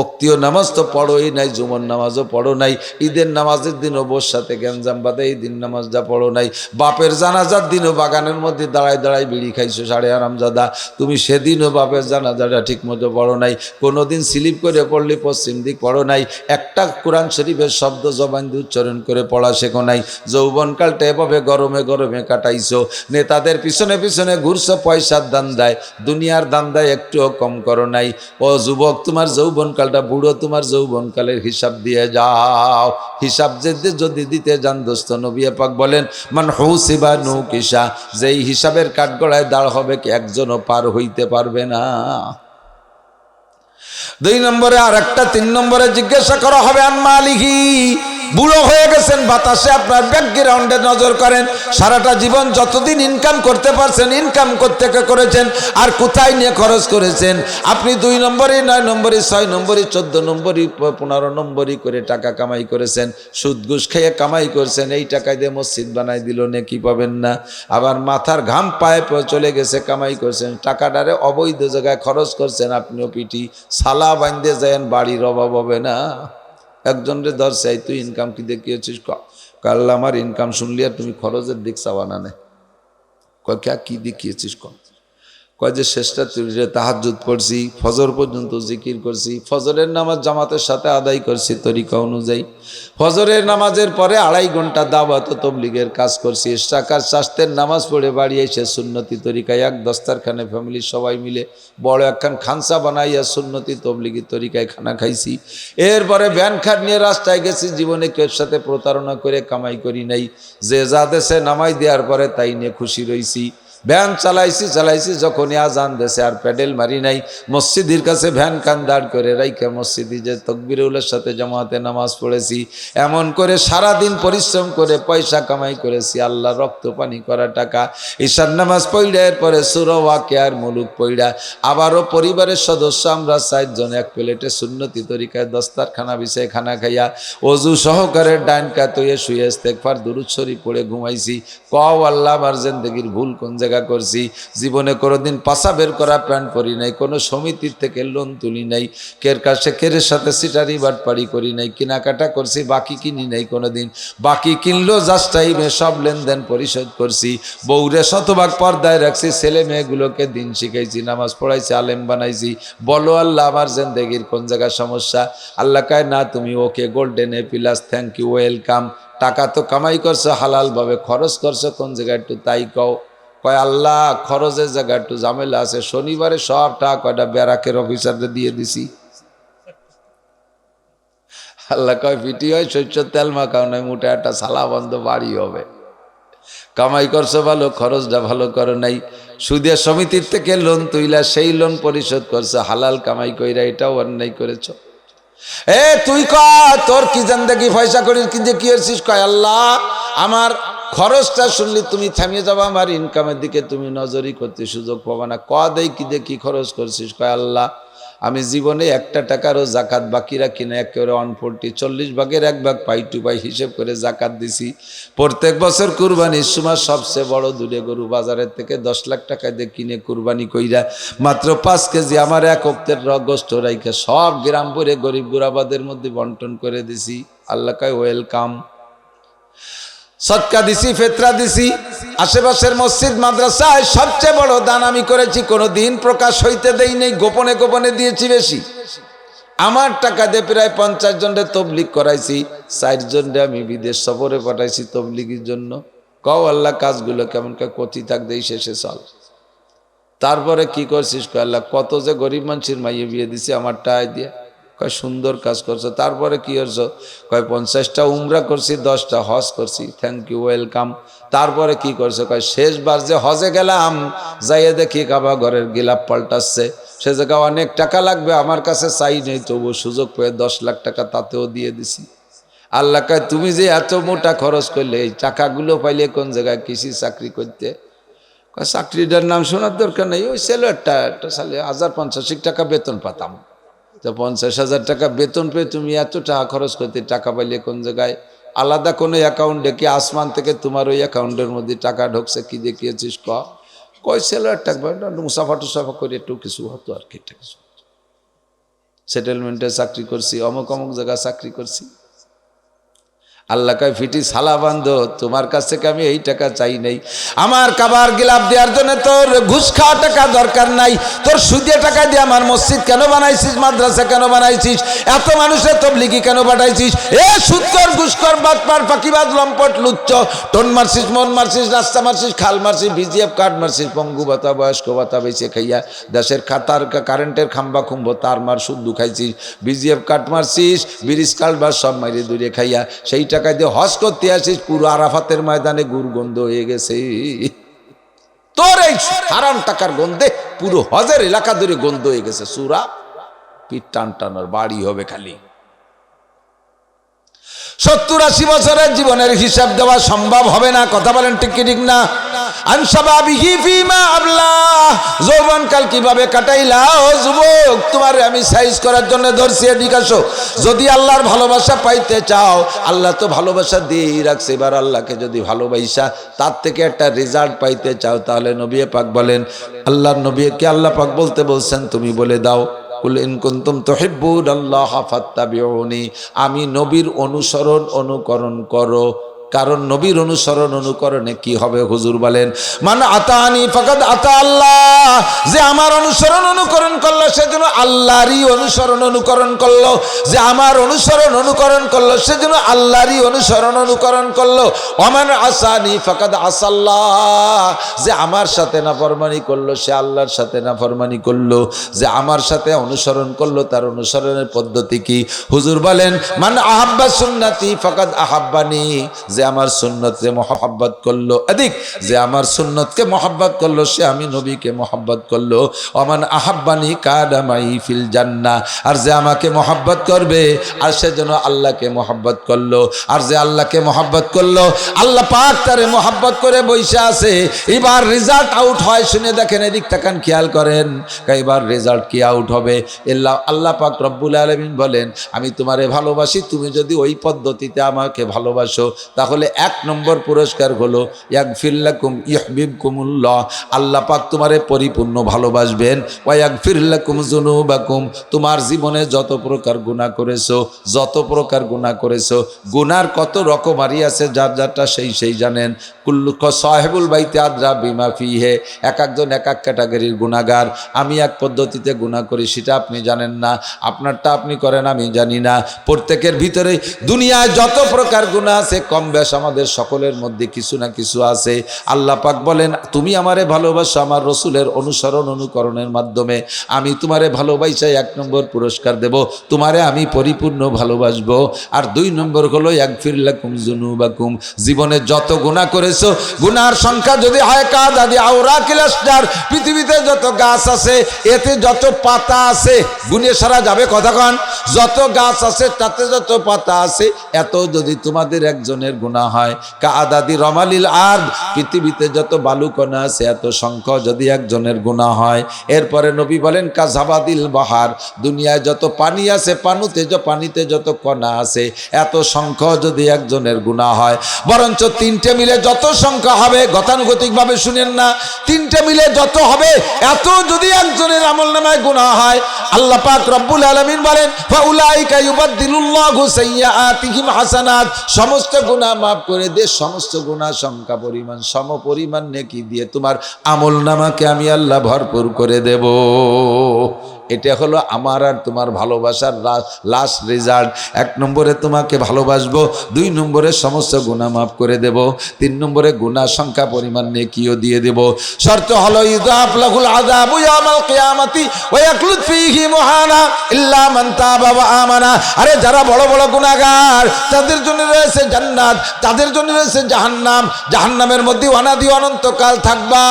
ওক্তীয় নামাজ তো পড়োই নাই, জুমার নামাজও পড়ো নাই, ঈদের নামাজের দিনও বোর সাথে গ্যাঞ্জাম বাদে এই দিন নামাজটা পড়ো নাই, বাপের জানাজার দিনও বাগানের মধ্যে দাঁড়ায় দাঁড়ায় বিড়ি খাইছো সাড়ে আরামজাদা, তুমি সেদিনও বাপের জানাজাটা ঠিক মতো পড়ো নাই, কোনোদিন স্লিপ করে পড়লে পশ্চিম দিক পড়ো নাই, একটা কোরআন শরীফের শব্দ জবান দিয়ে উচ্চারণ করে পড়া শেখো নাই। যৌবনকালটা এভাবে গরমে গরমে কাটাইছো, নেতাদের পিছনে পিছনে ঘুরছো, পয়সার দান দেয়, দুনিয়ার দান দেয়, একটুও কম করো নাই। ও যুবক, তোমার যৌবনকালটা বুড়ো, তোমার যৌবনকালের হিসাব দিয়ে যাও। হিসাব যদি দিতে যান দোস্ত, নবী পাক বলেন মান হুসিবা নুকিসা, যেই হিসাবের কাঠগড়ায় দাঁড় হবে কি একজনও পার হইতে পারবে না। 2 নম্বরে আর একটা 3 নম্বরে জিজ্ঞাসা করা হবে আন মালিহি। বুড়ো হয়ে গেছেন, বাতাসে আপনার ব্যাকগ্রাউন্ডে নজর করেন, সারাটা জীবন যতদিন ইনকাম করতে পারছেন ইনকাম করতে করেছেন, আর কোথায় নিয়ে খরচ করেছেন। আপনি 2 নম্বরই 9 নম্বরই 6 নম্বরই 14 নম্বরই 15 নম্বরই করে টাকা কামাই করেছেন, সুদ ঘুষ খেয়ে কামাই করছেন, এই টাকা দিয়ে মসজিদ বানাই দিল নেকি পাবেন না। আবার মাথার ঘাম পায়ে চলে গেছে, কামাই করছেন, টাকাটারে অবৈধ জায়গায় খরচ করছেন, আপনিও পিটি সালা বাঁধতে যান, বাড়ির অভাব হবে না। একজনের দর চাই, তুই ইনকাম কি দেখিয়েছিস? কাল আমার ইনকাম শুনলি আর তুমি খরচের দিক চাওয়া না নে। কয় কি দেখিয়েছিস? কয় যে শেষটা তুই তাহাজ্জুদ পড়ছি, ফজর পর্যন্ত জিকির করছি, ফজরের নামাজ জামাতের সাথে আদায় করছি তরিকা অনুযায়ী, ফজরের নামাজের পরে 2.5 ঘন্টা দাওয়াত ও তবলিগের কাজ করছি, ইশরাকার শাস্তের নামাজ পড়ে বাড়ি এসে সুন্নতি তরিকায় এক দস্তারখানে ফ্যামিলির সবাই মিলে বড় একখান খানসা বানাইয়া সুন্নতি তবলিগি তরিকায় খানা খাইছি। এরপরে ভ্যান খাট নিয়ে রাস্তায় গেছি, জীবনে কেউ সাথে প্রতারণা করে কামাই করি নাই, যে যা দেশে নামাই দেওয়ার পরে তাই নিয়ে খুশি রইছি। ভ্যান চালাইছি যখনই আজান দেশে আর প্যাডেল মারি নাই, মসজিদের কাছে ভ্যান কান দাঁড় করে রাইখা মসজিদে যে তকবিরুলের সাথে জামাতে নামাজ পড়েছি। এমন করে সারাদিন পরিশ্রম করে পয়সা কামাই করেছি, আল্লাহ রক্ত পানি করা টাকা। ঈশার নামাজ পড়া এরপরে সূরা ওয়াকিয়ার মুলুক পড়া আবারও পরিবারের সদস্য আমরা 4 জন এক প্লেটে সুন্নতি তরিকায় দস্তারখানা বিছায় খানা খাইয়া অজু সহকারে ডাইন কাতইয়ে শুয়ে ইস্তেগফার দুরূদ শরীফ পড়ে ঘুমাইছি। কও আল্লাহ, আমার জিন্দেগির ভুল কোন জায়গা করছি? জীবনে কোনোদিন পাশা বের করা প্যান্ট পরি নাই, কোনো সমিতির থেকে লোন তুলি নাই, কের কাছে কেরের সাথে সিটারি বাটপাড়ি করি নাই, কেনাকাটা করছি, বাকি কিনি নাই কোনোদিন, বাকি কিনলেও জাস্ট টাইমে সব লেনদেন পরিশোধ করছি, বউরে শতভাগ পর্দায় রাখছি, ছেলে মেয়েগুলোকে দিন শিখাইছি, নামাজ পড়াইছি, আলেম বানাইছি। বলো আল্লাহ, আমার জিন্দেগির কোন জায়গায় সমস্যা? আল্লাহ কয় না, তুমি ওকে golden A plus, thank you, welcome. টাকা তো কামাই করছো হালাল ভাবে, খরচ করছো কোন জায়গায় একটু তাই কও। কয় আল্লাহ, খরচের জায়গা একটু ঝামেলা আছে, শনিবারে সব টাকা কয়টা ব্যারাকের অফিসারদের দিয়ে দিছি। আল্লাহ কয় পিটি হয়, শস্যর তেল মাখাও নয়, মোটা একটা সালা বন্ধ বাড়ি হবে। কামাই করছো ভালো, খরচটা ভালো করো নাই, সুদের সমিতির থেকে লোন তুইলা সেই লোন পরিশোধ করছো, হালাল কামাই কইরা এটাও অন্যায় করেছ। তুই কয় তোর কি জিন্দেগি পয়সা করিস কি যে কি হচ্ছিস? কয় আল্লাহ, আমার খরচটা শুনলি তুমি থামিয়ে যাবা, আমার ইনকামের দিকে তুমি নজরই করতে সুযোগ পাবা না। দেই কি দিয়ে কি খরচ করছিস? কয় আল্লাহ, আমি জীবনে 1 টাকারও জাকাত বাকি রাখি না, একেবারে 140 40 ভাগের 1 ভাগ পাই টু পাই হিসেব করে জাকাত দিছি। প্রত্যেক বছর কুরবানির সময় সবচেয়ে বড় দুধে গরু বাজারের থেকে 10 লাখ টাকা দিয়ে কিনে কুরবানি কইরা মাত্র 5 কেজি আমার 1 ওক্তের গোশত রাইখে সব গ্রাম ভরে গরিব গুরাবাদের মধ্যে বন্টন করে দিছি। আল্লাহ কয় ওয়েলকাম। সদকা দিছি, ফেতরা দিছি, আশেপাশের মসজিদ মাদ্রাসায় সবচেয়ে বড় দান আমি করেছি, কোনো দিন প্রকাশ হইতে দেই নেই, গোপনে গোপনে দিয়েছি বেশি। আমার টাকা দিয়ে প্রায় 50 জনের তবলিগ করাইছি, 4 জনরে আমি বিদেশ সফরে পাঠাইছি তবলিগের জন্য। কও আল্লাহ, কাজগুলো কেমন কতি থাক দেই শেষে চল। তারপরে কি করছিস? কয় আল্লাহ কত যে গরিব মানুষের মাইয়ে বিয়ে দিছি আমার টাকা দিয়ে। কয় সুন্দর কাজ করছো। তারপরে কি করছো? কয় 50টা উমরা করছি, 10টা হজ করছি। Thank you, welcome. তারপরে কি করছো? কয় শেষবার যে হজে গেলাম যাইয়ে দেখি কাবা ঘরের গিলাপ পাল্টাচ্ছে, সে জায়গায় অনেক টাকা লাগবে, আমার কাছে চাই নেই, তবু সুযোগ পেয়ে 10 লাখ টাকা তাতেও দিয়ে দিছি। আল্লাহ কয় তুমি যে এত মোটা খরচ করলে এই টাকাগুলো পাইলে কোন জায়গায় কৃষি চাকরি করতে? চাকরিটার নাম শোনার দরকার নেই, ওই ছেলে একটা সালে 1050 টাকা বেতন পাতাম, তো 50,000 টাকা বেতন পেয়ে তুমি এত টাকা খরচ করতে, টাকা পাইলে কোন জায়গায়? আলাদা কোনো অ্যাকাউন্টে কি আসমান থেকে তোমার ওই অ্যাকাউন্টের মধ্যে টাকা ঢুকছে? কি দেখিয়েছিস? কয় ছেলে একটা মুসাফা টুসাফা করে একটু কিছু হতো আর কি, একটা কিছু সেটেলমেন্টে চাকরি করছি, অমুক অমুক জায়গায় চাকরি করছি। আল্লাহ কয় ফিটি সালা বান্ধো, তোমার কাছ থেকে আমি এই টাকা চাই নাই। আমার কাবার গিলাপ দেওয়ার জন্য তোর ঘুষ খাওয়া টাকা দরকার নাই। তোর সুদে টাকা দিয়ে আমার মসজিদ কেন বানাইছিস, মাদ্রাসা কেন বানাইছিস, এত মানুষের তবলিগি কেন পাঠাইছিস? এ সুদকর, ঘুষকর, বাটপার, ফাঁকিবাজ, লম্পট, লুচ্চ, টোন মারছিস, মন মারছিস, রাস্তা মারছিস, খাল মারছিস, বিজিএফ কার্ড মারছিস, পঙ্গু ভাতা, বয়স্ক ভাতা বেঁচে খাইয়া দেশের খাতার কারেন্টের খাম্বা খুম্ব তার মার শুদ্ধ খাইছিস, বিজিএফ কার্ড মারছিস, ব্রিজ কার্ড বা সব মাইরে দূরে খাইয়া সেই টাকা দিয়ে হজ করতে আসিস, পুরো আরাফাতের ময়দানে গুড় গন্ধ হয়ে গেছে। তোর এই হারাম টাকার গন্ধে পুরো হজের এলাকা ধরে গন্ধ হয়ে গেছে। সুরা পিঠ টান টানার বাড়ি হবে খালি। 70-80 বছরের জীবনের হিসাব দেওয়া সম্ভব হবে না। কথা বলেন ঠিক কি ঠিক না? যৌবনকাল কিভাবে কাটাইলা ও যুবক? তোমার আমি সাইজ করার জন্য ধরছি, এদিকে আসো। যদি আল্লাহর ভালোবাসা পাইতে চাও, আল্লাহ তো ভালোবাসা দিয়েই রাখছে, এবার আল্লাহকে যদি ভালোবাসা তার থেকে একটা রেজাল্ট পাইতে চাও, তাহলে নবী পাক বলেন, আল্লাহর নবীকে আল্লাহ পাক বলতে বলছেন, তুমি বলে দাও কুল ইন কুনতুম তুহিব্বুনাল্লাহ ফাত্তাবিউনি, আমি নবীর অনুসরণ অনুকরণ করো। কারণ নবীর অনুসরণ অনুকরণে কি হবে? হুজুর বলেন, মান আতানি ফাকাদ আতা আল্লাহ, যে আমার অনুসরণ অনুকরণ করলো সেজন্য আল্লাহরই অনুসরণ অনুকরণ করলো, যে আমার অনুসরণ অনুকরণ করলো সেজন্য আল্লাহরই অনুসরণ অনুকরণ করলো। ওমান আসানি ফাকাদ আসাল্লাহ, যে আমার সাথে নাফরমানি করলো সে আল্লাহর সাথে নাফরমানি করলো, যে আমার সাথে অনুসরণ করলো তার অনুসরণের পদ্ধতি কি? হুজুর বলেন, মান আহাব্বা সুন্নতি ফাকাদ আহাব্বানি, যে আমার সুন্নতকে মহব্বত করলো, এদিক যে আমার সুন্নতকে মহব্বত করলো সে আমি নবীকে মহব্বত করলো। ওমান আহাব্বানি কানা মাই ফিল জান্নাহ, আর যে আমাকে মহব্বত করবে আর সে যেন আল্লাহকে মহব্বত করলো, আর যে আল্লাহকে মহব্বত করলো আল্লাহ পাক তারে মহব্বত করে বসে আছে। এবার রেজাল্ট আউট হয়, শুনে দেখেন, এদিক তাকান, খেয়াল করেন, এবার রেজাল্ট কি আউট হবে? আল্লাহ পাক রব্বুল আলামিন বলেন, আমি তোমারে ভালোবাসি, তুমি যদি ওই পদ্ধতিতে আমাকে ভালোবাসো তাহলে 1 নম্বর পুরস্কার হলো ইয়াগফির লাকুম ইউহিব্বুকুমুল্লাহ, আল্লাহ পাক তোমারে পরিপূর্ণ ভালোবাসবেন। ওয়া ইয়াগফির লাকুম যুনুবাকুম, তোমার জীবনে যত প্রকার গুনাহ করেছো, যত প্রকার গুনাহ করেছো, গুনার কত রকমারি আছে, যার যারটা সেই জানেন। কুল্লু সাহেবুল বাইতে আদরা বিমা ফিহে, এক একজন এক এক ক্যাটাগরির গুনাহগার। আমি এক পদ্ধতিতে গুনাহ করি, সেটা আপনি জানেন না, আপনারটা আপনি করেন আমি জানি না। প্রত্যেকের ভিতরে দুনিয়ায় যত প্রকার গুনাহ আছে কম বেশ আমাদের সকলের মধ্যে কিছু না কিছু আছে। আল্লাহ পাক বলেন, তুমি আমারে ভালোবাসো আমার রসুলের অনুসরণ অনুকরণের মাধ্যমে, আমি তোমারে ভালোবাসায় 1 নম্বর পুরস্কার দেব, তোমারে আমি পরিপূর্ণ ভালোবাসবো। আর 2 নম্বর হলো ইয়াগফির লাকুম যুনুবাকুম, জীবনে যত গুনাহ করেছো, গুনার সংখ্যা যদি হয় কাদাদি আওরাকিল আসজার, পৃথিবীতে যত গাছ আছে এতে যত পাতা আছে গুনিয়ে সারা যাবে। কথা কন, যত গাছ আছে তাতে যত পাতা আছে, এত যদি তোমাদের একজনের গুনাহ হয় কাদাদি রমালিল আরদ, পৃথিবীতে যত বালুকণা আছে এত সংখ্যা যদি একজনের গুনাহ হয়। এরপরে নবী বলেন কাজাবাদিল বাহার, দুনিয়ায় যত পানি আছে পানিতে যত কণা আছে এত সংখ্যা যদি একজনের গুনাহ হয়। বরঞ্চ 3টে মিলে যত সংখ্যা হবে, গতানুগতিকভাবে শুনেন না, 3টে মিলে যত হবে এত যদি একজনের আমলনামায় গুনাহ হয়, আল্লাহ পাক রব্বুল আলামিন বলেন ফাউলাইকা ইউবাদদিলুল্লাহু সাইয়্যাতিহিম হাসানাত, সমস্ত গুনাহ মাফ করে দে, সমস্ত গুনাহ সংখ্যা পরিমাণ সম পরিমাণ নেকি দিয়ে তোমার আমলনামাকে আমি আল্লাহ ভরপুর করে দেব। এটা হলো আমার আর তোমার ভালোবাসার লাস্ট রেজাল্ট। 1 নম্বরে তোমাকে ভালোবাসবো, 2 নম্বরে সমস্ত গুনাহ মাফ করে দেব, 3 নম্বরে গুনাহ সংখ্যা পরিমাণ নেকিও দিয়ে দেব। শর্ত অর্থ হলো ইযাফ লাহুল আযাবু ইয়াউমাল কিয়ামাতি ওয়া ইয়াকলুদ ফীহি মুহানা ইল্লা মান তাবা ওয়া আমানা। আরে যারা বড় বড় গুনাহগার তাদের জন্য রয়েছে জান্নাত, তাদের জন্য রয়েছে জাহান্নাম। জাহান্নামের মধ্যে অনাদি অনন্তকাল থাকবা।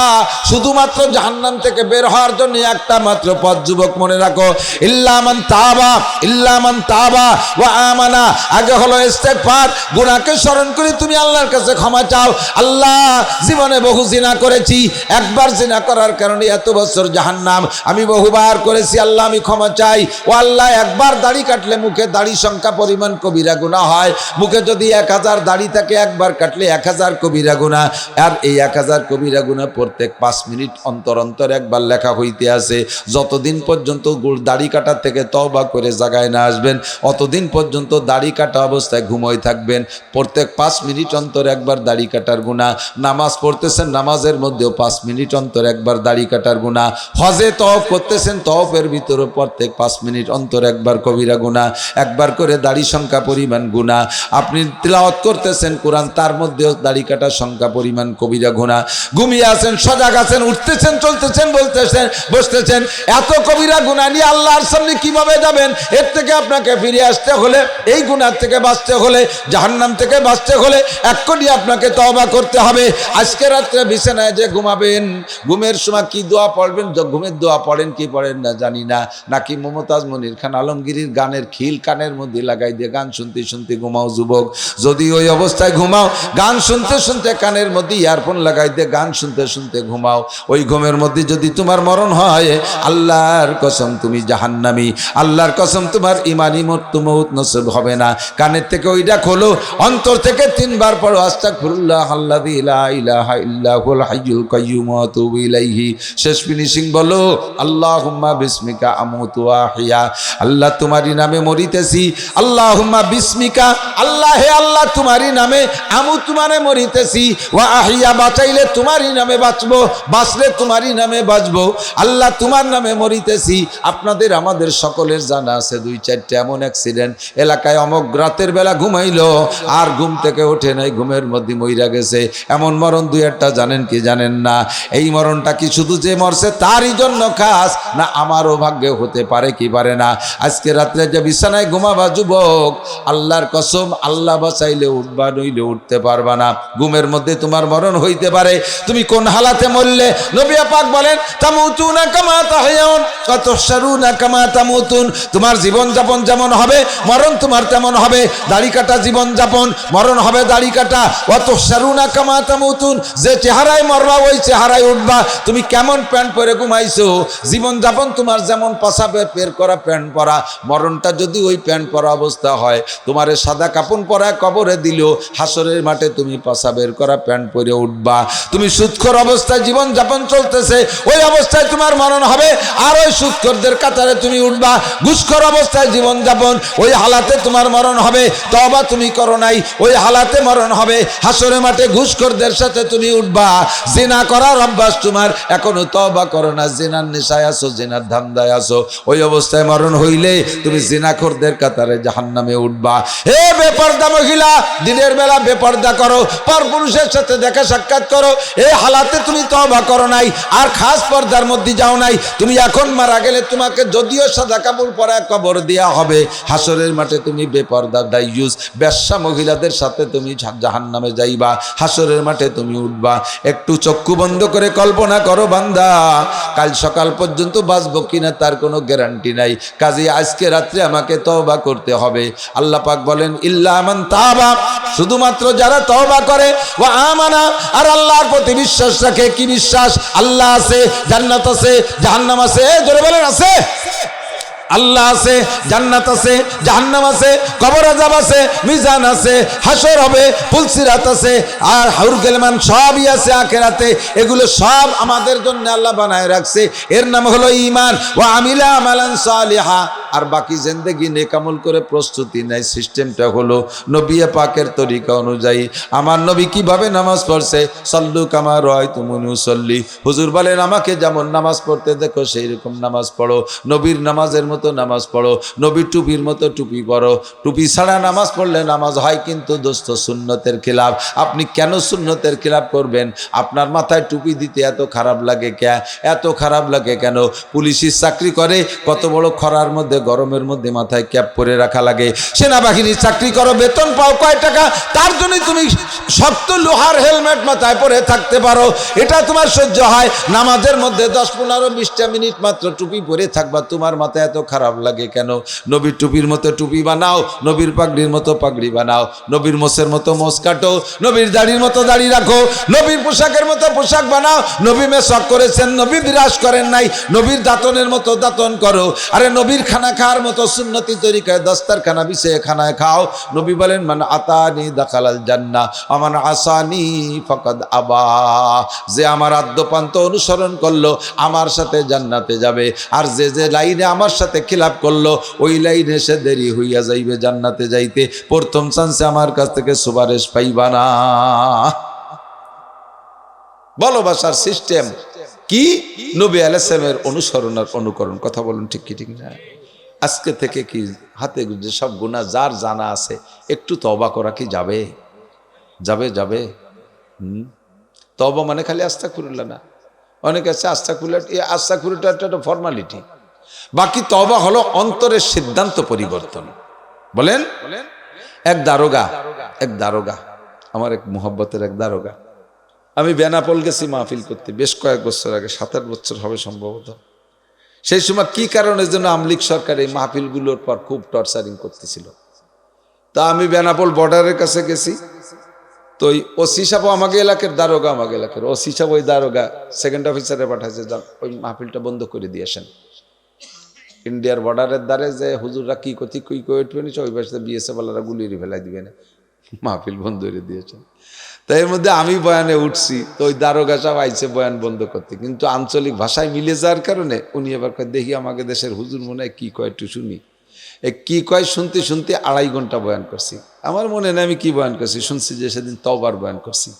শুধুমাত্র জাহান্নাম থেকে বের হওয়ার জন্য একটা মাত্র পথ যুবক, মনে রাখো, ইল্লা মান তাবা, ইল্লা মান তাবা ওয়া আমানা। আগে হলো ইস্তেগফার, গুনাহকে স্মরণ করে তুমি আল্লাহর কাছে ক্ষমা চাও। আল্লাহ, জীবনে বহু জিনা করেছি, একবার জিনা করার কারণে এত বছর জাহান্নাম, আমি বহুবার করেছি, আল্লাহ আমি ক্ষমা চাই। ও আল্লাহ, একবার দাড়ি কাটলে মুখে দাড়ি সংখ্যা পরিমাণ কবিরা গুনাহ হয়। মুখে যদি 1000 দাড়ি থাকে, একবার কাটলে 1000 কবিরা গুনাহ। আর এই 1000 কবিরা গুনাহ প্রত্যেক 5 মিনিট অন্তর অন্তর একবার লেখা হইতে আছে। যতদিন পর্যন্ত দাড়ি কাটার থেকে তওবা করে জাগায় না আসবেন, অতদিন পর্যন্ত দাড়ি কাটা অবস্থায় ঘুমোয় থাকবেন। প্রত্যেক 5 মিনিট অন্তর একবার দাড়ি কাটার গুনাহ। নামাজ পড়তেছেন, নামাজের মধ্যেও 5 মিনিট অন্তর একবার দাড়ি কাটার গুনাহ। হজে তওয়াফ করতেছেন, তওয়াফের ভিতরে প্রত্যেক 5 মিনিট অন্তর একবার কবিরা গুনাহ, একবার করে দাড়ি সংখ্যা পরিমাণ গুনাহ। আপনি তিলাওয়াত করতেছেন কোরআন, তার মধ্যেও দাড়ি কাটার সংখ্যা পরিমাণ কবিরা গুনাহ। ঘুমিয়ে আছেন, সজাগ আছেন, উঠতেছেন, চলতেছেন, বলতেছেন, বসতেছেন, এত কবিরা গুনাহ নিয়ে আল্লাহর সামনে কিভাবে যাবেন? এর থেকে আপনাকে ফিরে আসতে হলে, এই গুনাহ থেকে বাঁচতে হলে, জাহান্নাম থেকে বাঁচতে হলে এক্ষুনি আপনাকে তওবা করতে হবে। আজকে রাত্রে বিছানায় যে ঘুমাবেন, ঘুমের সময় কি দোয়া পড়বেন? ঘুমের দোয়া পড়েন কি পড়েন না জানি না, নাকি মমতাজ মনির খান আলমগীরির গানের খিল কানের মধ্যে লাগাই দিয়ে গান শুনতে শুনতে ঘুমাও যুবক। যদি ওই অবস্থায় ঘুমাও, গান শুনতে শুনতে কানের মধ্যে ইয়ারফোন লাগাই দিয়ে গান শুনতে শুনতে ঘুমাও, ওই ঘুমের মধ্যে যদি তোমার মরণ হয়, আল্লাহর কসম তুমি জাহান্নামী, আল্লাহর কসম তোমার ইমানি মৌত নসিব হবে না। কানের থেকে ওইটা খোলো, অন্তর থেকে 3 বার পড়ো, আস্তাগফিরুল্লাহ আল্লাযী লা ইলাহা ইল্লা হুয়াল হাইয়ুল কাইয়্যুম ওয়া আতুবু ইলাইহি। শেষ ফিনিশিং বলো, আল্লাহুম্মা বিসমিকা আমুতু ওয়া আহইয়া। আল্লাহ তোমারই নামে মরিতেছি, আল্লাহুম্মা বিসমিকা, আল্লাহ হে আল্লাহ তোমারই নামে আমুতু মানে মরিতেছি, ওয়া আহইয়া বাঁচাইলে তোমারই নামে বাঁচবো, বাঁচলে তোমারই নামে বাঁচবো। আল্লাহ তোমার নামে মরিতেছি। আপনাদের আমাদের সকলের জানা আছে 2-4টা এমন অ্যাক্সিডেন্ট, এলাকায় অমক রাতের বেলা ঘুমাইলো আর ঘুম থেকে ওঠে নাই, ঘুমের মধ্যে মইরা গেছে। এমন মরণ 2-1টা জানেন কি জানেন না? এই মরণটা কি শুধু যে মরছে তারই জন্য খাস, না আমারও ভাগ্যে হতে পারে কি পারে না? আজকে রাত্রে যে বিছানায় ঘুমাবা যুবক, আল্লাহর কসম, আল্লাহ বাঁচাইলে উঠবা, নইলে উঠতে পারবা না। ঘুমের মধ্যে তোমার মরণ হইতে পারে। তুমি কোন হালাতে মরলে? নবী পাক বলেন, তামুতুনা কামা তাহইয়াউন ওয়া তুহশারুনা কামা তামুতুন। তোমার জীবন যাপন যেমন হবে, মরণ তোমার তেমন হবে। দাড়ি কাটা জীবন যাপন, মরণ হবে দাড়ি কাটা। ওয়া তুহশারুনা কামা তামুতুন, যে চেহারায় মরবা ওই চেহারায় উঠবা। তুমি কেমন প্যান্ট পরে ঘুমাইছো, জীবন যাপন তোমার যেমন পাশাবে বের করা প্যান্ট পরা, মরণটা যদি ওই প্যান্ট পরা অবস্থা হয়, তোমারে সাদা কাপড় পরা কবরে দিল, হাসরের মাঠে তুমি পাশা বের করা প্যান্ট পরে উঠবা। তুমি সুদখোর অবস্থায় জীবন যাপন চলতেছে, ওই অবস্থায় তোমার মরণ হবে, আর ওই সুদখোরদের কাতারে তুমি উঠবা। ঘুষখোর অবস্থায় জীবন যাপন, ওই হালাতে তোমার মরণ হবে। তওবা তুমি করো নাই, ওই হালাতে মরণ হবে। হাসরের মাঠে ঘুষখোরদের সাথে তুমি উঠবা। জিনা করার অভ্যাস তোমার, এখনো তওবা করো না, জিনার নেশায় আছো, জিনার ধান্দায় আছো, ওই অবস্থায় মরণ হইলে তুমি জিনাখোরদের কাতারে জাহান্নামে উঠবা। হে বেপরদা মহিলা, দিনের বেলা বেপরদা করো, পরপুরুষের সাথে দেখা সাক্ষাৎ করো, এই হালাতে তুমি তওবা করো নাই, আর খাস পর্দার মধ্যে যাও নাই। তুমি এখন মারা গেলে তোমাকে যদিও সাদা কাপড় পরা কবর দেয়া হবে, হাসরের মাঠে তুমি বেপরদা দাইয়ুস বেশ্যা মহিলাদের সাথে তুমি জাহান্নামে যাইবা, হাসরের মাঠে তুমি উঠবা। একটু চক্ষু বন্ধ করে কল্পনা করো বান্দা, কাল সকাল পর্যন্ত বাঁচবো কিনা তার কোনো গ্যারান্টি নাই। কাজে আজকে রাত্রে আমাকে তওবা করতে হবে। আল্লাহ পাক বলেন, ইল্লা মান তাবা, শুধুমাত্র যারা তওবা করে, ওয়া আমানা, আর আল্লাহর প্রতি বিশ্বাস রাখে। কি বিশ্বাস? আল্লাহ আছে, জান্নাত আছে, জাহান্নাম আছে। জোরে বলেন আছে। আল্লাহ আছে, জান্নাত আছে, জাহান্নাম আছে, কবর আযাব আছে, মিজান আছে, হাসর হবে, পুলসিরাত আছে, আর হাউর গেলমান সবই আছে আখিরাতে। এগুলো সব আমাদের জন্য আল্লাহ বানায় রাখছে। এর নাম হলো ঈমান। ওয়া আমিলা আমালান সালিহা, আর বাকি জিন্দেগি নেক আমল করে প্রস্তুতি নেয়। সিস্টেমটা হলো নবী পাকের তরিকা অনুযায়ী। আমার নবী কিভাবে নামাজ পড়ছে, সাল্লু কামা রাআইতুমুনি উসাল্লি, হুজুর বলেন আমাকে যেমন নামাজ পড়তে দেখো সেই রকম নামাজ পড়ো, নবীর নামাজের মতো নামাজ পড়ো, নবীর টুপির মতো টুপি পড়ো। টুপি ছাড়া নামাজ পড়লে নামাজ হয় কিন্তু দোস্ত সুন্নতের খিলাফ। আপনি কেন সুন্নতের খিলাফ করবেন? আপনার মাথায় টুপি দিতে এত খারাপ লাগে কে? এত খারাপ লাগে কেন? পুলিশের চাকরি করে, কত বড় খরার মধ্যে গরমের মধ্যে মাথায় ক্যাপ পরে রাখা লাগে। সেনাবাহিনীর চাকরি করো, বেতন পাও কয় টাকা, তার জন্য তুমি শক্ত লোহার হেলমেট মাথায় পরে থাকতে পারো, এটা তোমার সহ্য হয়। নামাজের মধ্যে 10-15-20 মিনিট মাত্র টুপি পরে থাকবা, তোমার মাথায় এত খারাপ লাগে কেন? নবীর টুপির মতো টুপি বানাও, নবীর পাগড়ির মতো পাগড়ি বানাও, নবীর মোষের মতো মোষ কাটো, নবীর দাড়ির মতো দাড়ি রাখো, নবীর পোশাকের মতো পোশাক বানাও। নবী মেশক করেছেন, নবী বিরাজ করেন নাই, নবীর দাঁতনের মতো দাঁতন করো। আরে নবীর খানা খাওয়ার মতো সুন্নতি তরিকায় দস্তারখানা বিছিয়ে খানায় খাও। নবী বলেন মান আতানি দাখালাল জান্নাহ ওয়া মান আসানি ফাকাদ আবা। যে আমার আদ্যপান্ত অনুসরণ করলো আমার সাথে জান্নাতে যাবে, আর যে যে লাইনে আমার সাথে খিলাফ করলো ওই লাইনে সে দেরি হইয়া যাইবে জান্নাতে যাইতে। প্রথম চান্সে আমার কাছ থেকে সুপারিশ পাইবা না। ভালোবাসার সিস্টেম কি? নবী আলাইহিস সালামের অনুসরণ আর অনুকরণ। কথা বলুন ঠিক কি ঠিক না? আজকে থেকে কি হাতে যে সব গুনাহ যার জানা আছে একটু তওবা করা কি যাবে? যাবে যাবে? তওবা মানে খালি আস্তাগফিরুল্লাহ না। অনেক আছে আস্তাগফিরুল্লাহ, এই আস্তাগফিরুল্লাহটা একটা ফর্মালিটি। বাকি তওবা হলো অন্তরের সিদ্ধান্ত পরিবর্তন। বলেন এক দারোগা আমার এক মুহাব্বতের এক দারোগা, আমি বেনাপোল গেছি মাহফিল করতে বেশ কয়েক বছর আগে, 7-8 বছর হবে সম্ভবত। সেই সময় কি কারণের জন্য আমলিক সরকার এই মাহফিলগুলোর পর খুব টর্চারিং করতেছিল। তা আমি বেনাপোল বর্ডারের কাছে গেছি, তো ওই ওসি সাহেব আমাকে এলাকার দারোগা, আমাকে এলাকার ওসি সাহেব ওই দারোগা সেকেন্ড অফিসারে পাঠাইছে, যান ওই মাহফিলটা বন্ধ করে দিয়েছেন। ইন্ডিয়ার বর্ডারের দ্বারে যে হুজুররা কি করতে কুই কইটবে নিচ্ছে, ওই পাশে বিএসএফ ওয়ালারা গুলিয়ে ফেলাই দিবে না, মাহফিল বন্ধ করে দিয়েছেন। তো এর মধ্যে আমি বয়ানে উঠছি, তো ওই দারোগা সাহেব আইছে বয়ান বন্ধ করতে, কিন্তু আঞ্চলিক ভাষায় মিলে যাওয়ার কারণে উনি এবার দেখি আমাকে দেশের হুজুর মনে হয় কি কয় একটু শুনি। কি কয় শুনতে শুনতে 2.5 ঘন্টা বয়ান করছি। আমার মনে নেই আমি কি বয়ান করছি, শুনছি যে সেদিন তওবার বয়ান করছি।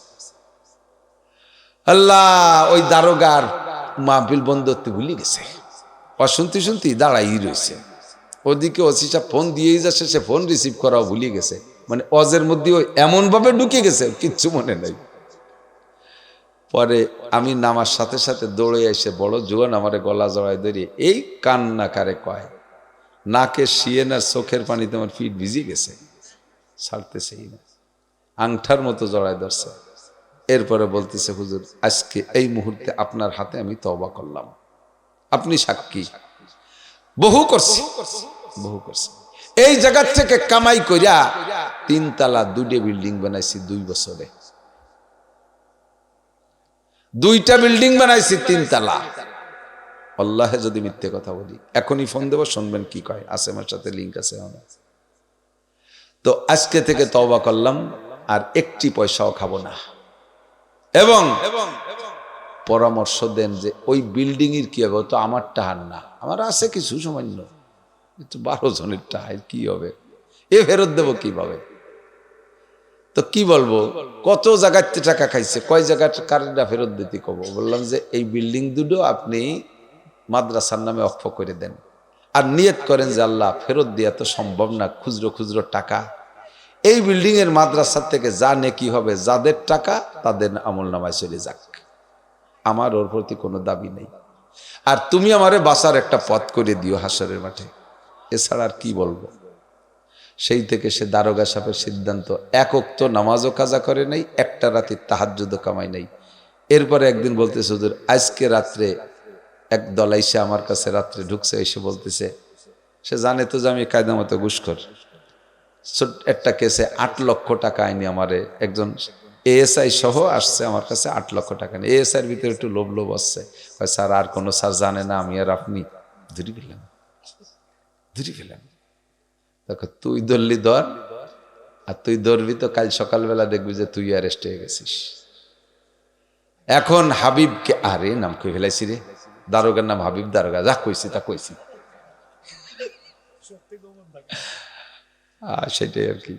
আল্লাহ, ওই দারোগার মাহফিল বন্ধ করতে ভুলে গেছে, শুনতে শুনতে দাঁড়াই রয়েছে। ওদিকে ওসি সাহেব ফোন দিয়েই যাচ্ছে, সে ফোন রিসিভ করাও ভুলে গেছে। মানে অজের মধ্যে এমন ভাবে ঢুকে গেছে কিচ্ছু মনে নাই। পরে আমি নামার সাথে সাথে দৌড়ে এসে বড় জোয়ান আমারে গলা জড়াই ধরিয়ে এই কান্না কারে কয়, নাকে শিয়ে না চোখের পানিতে আমার পিঠ ভিজে গেছে, ছাড়তেছেই না, আংঠার মতো জড়াই ধরছে। এরপরে বলতেছে হুজুর আজকে এই মুহূর্তে আপনার হাতে আমি তওবা করলাম, আপনি সাক্ষী। বহু করছি। এই জায়গা থেকে কামাই কইরা 3 তলা 2টা বিল্ডিং বানাইছি 2 বছরে। 2টা বিল্ডিং বানাইছি 3 তলা। আল্লাহে যদি মিথ্যে কথা বলি, এখনই ফোন দেব, শুনবেন কি কয়, আছে আমার সাথে লিংক আছে। তো আজকে থেকে তওবা করলাম, আর একটি পয়সাও খাবো না। এবং পরামর্শ দেন যে ওই বিল্ডিং এর কি হবে, তো আমার টাহার না, আমার আছে কিছু সামান্য, 12 জনের টাহার কি হবে, এ ফেরত দেবো কিভাবে? তো কি বলবো, কত জায়গাতে টাকা খাইছে, কয় জায়গা কারেন্টটা ফেরত দিতে কব। বললাম যে এই বিল্ডিং দুটো আপনি মাদ্রাসার নামে অক্ষ করে দেন, আর নিয়ত করেন যে আল্লাহ ফেরত দেওয়া তো সম্ভব না, খুচরো খুচরো টাকা, এই বিল্ডিং এর মাদ্রাসার থেকে যা নেকি হবে, যাদের টাকা তাদের আমল নামায় চলে যাক, আমার ওর প্রতি কোনো দাবি নেই। আর তুমি আমারে বাঁচার একটা পথ করে দিও হাসরের মাঠে, এছাড়া আর কি বলবো। সেই থেকে সে দারোগা সাহেবের সিদ্ধান্ত, 1 ওয়াক্ত নামাজও কাজা করে নাই, একটা রাতে তাহাজ্জুদও কামাই নাই। এরপরে একদিন বলতেছে হুজুর আজকে রাত্রে এক দল এসে আমার কাছে রাত্রে ঢুকছে, এসে বলতেছে, সে জানে তো যে আমি কায়দা মতো ঘুষখোর, একটা কেসে 8 লক্ষ টাকা আইনি আমারে একজন এএসআই সহ আসছে আমার কাছে, 8 লক্ষ টাকা নিয়ে। এএসআইয়ের ভিতরে একটু লোভ লোভ আসছে, স্যার আর কোনো স্যার জানে না, আমি আর আপনি ধরে ফেললাম। দেখো তুই ধরলি ধর, আর তুই ধরবি তো কাল সকালবেলা দেখবি যে তুই অ্যারেস্ট হয়ে গেছিস। এখন হাবিবকে, আরে নাম কই ফেলাইছি রে, দারোগার নাম হাবিব দারোগা, যা কইছি তা কইছি। সেটাই আর কি।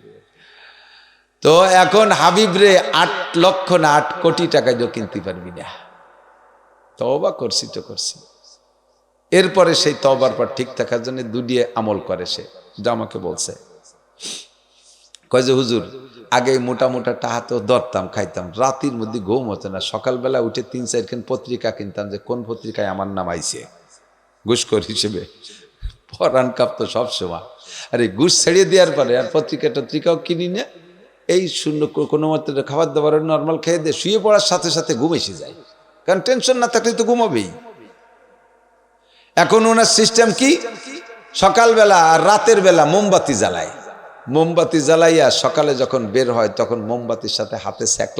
তো এখন হাবিব রে 8 লক্ষ না 8 কোটি টাকা দিয়ে কিনতে পারবি না। তওবা করছি তো করছি। এরপরে সেই তওবার পর ঠিক থাকার জন্য দুনিয়ে আমল করে সে, যা আমাকে বলছে। কয় যে হুজুর আগে মোটা মোটা টাকা তো ধরতাম, খাইতাম, রাতের মধ্যে ঘুম হতো না, সকালবেলা উঠে 3-4 খান পত্রিকা কিনতাম যে কোন পত্রিকায় আমার নাম আইছে ঘুষখোর হিসেবে। পরাণ কাঁপতো সবসময়। আরে ঘুষ ছেড়ে দেওয়ার পরে আর পত্রিকাও কিনি না, এই শূন্য কোনো মতো খাবার দাবার নর্মাল খেয়ে দিয়ে শুয়ে পড়ার সাথে সাথে ঘুম এসে যায়, কারণ টেনশন না থাকলে তো ঘুমাবেই। এখন ওনার সিস্টেম কি, সকালবেলা আর রাতের বেলা মোমবাতি জ্বালায়, মোমবাতি জ্বালাইয়া সকালে যখন বের হয় তখন মোমবাতির সাথে হাতে স্যাক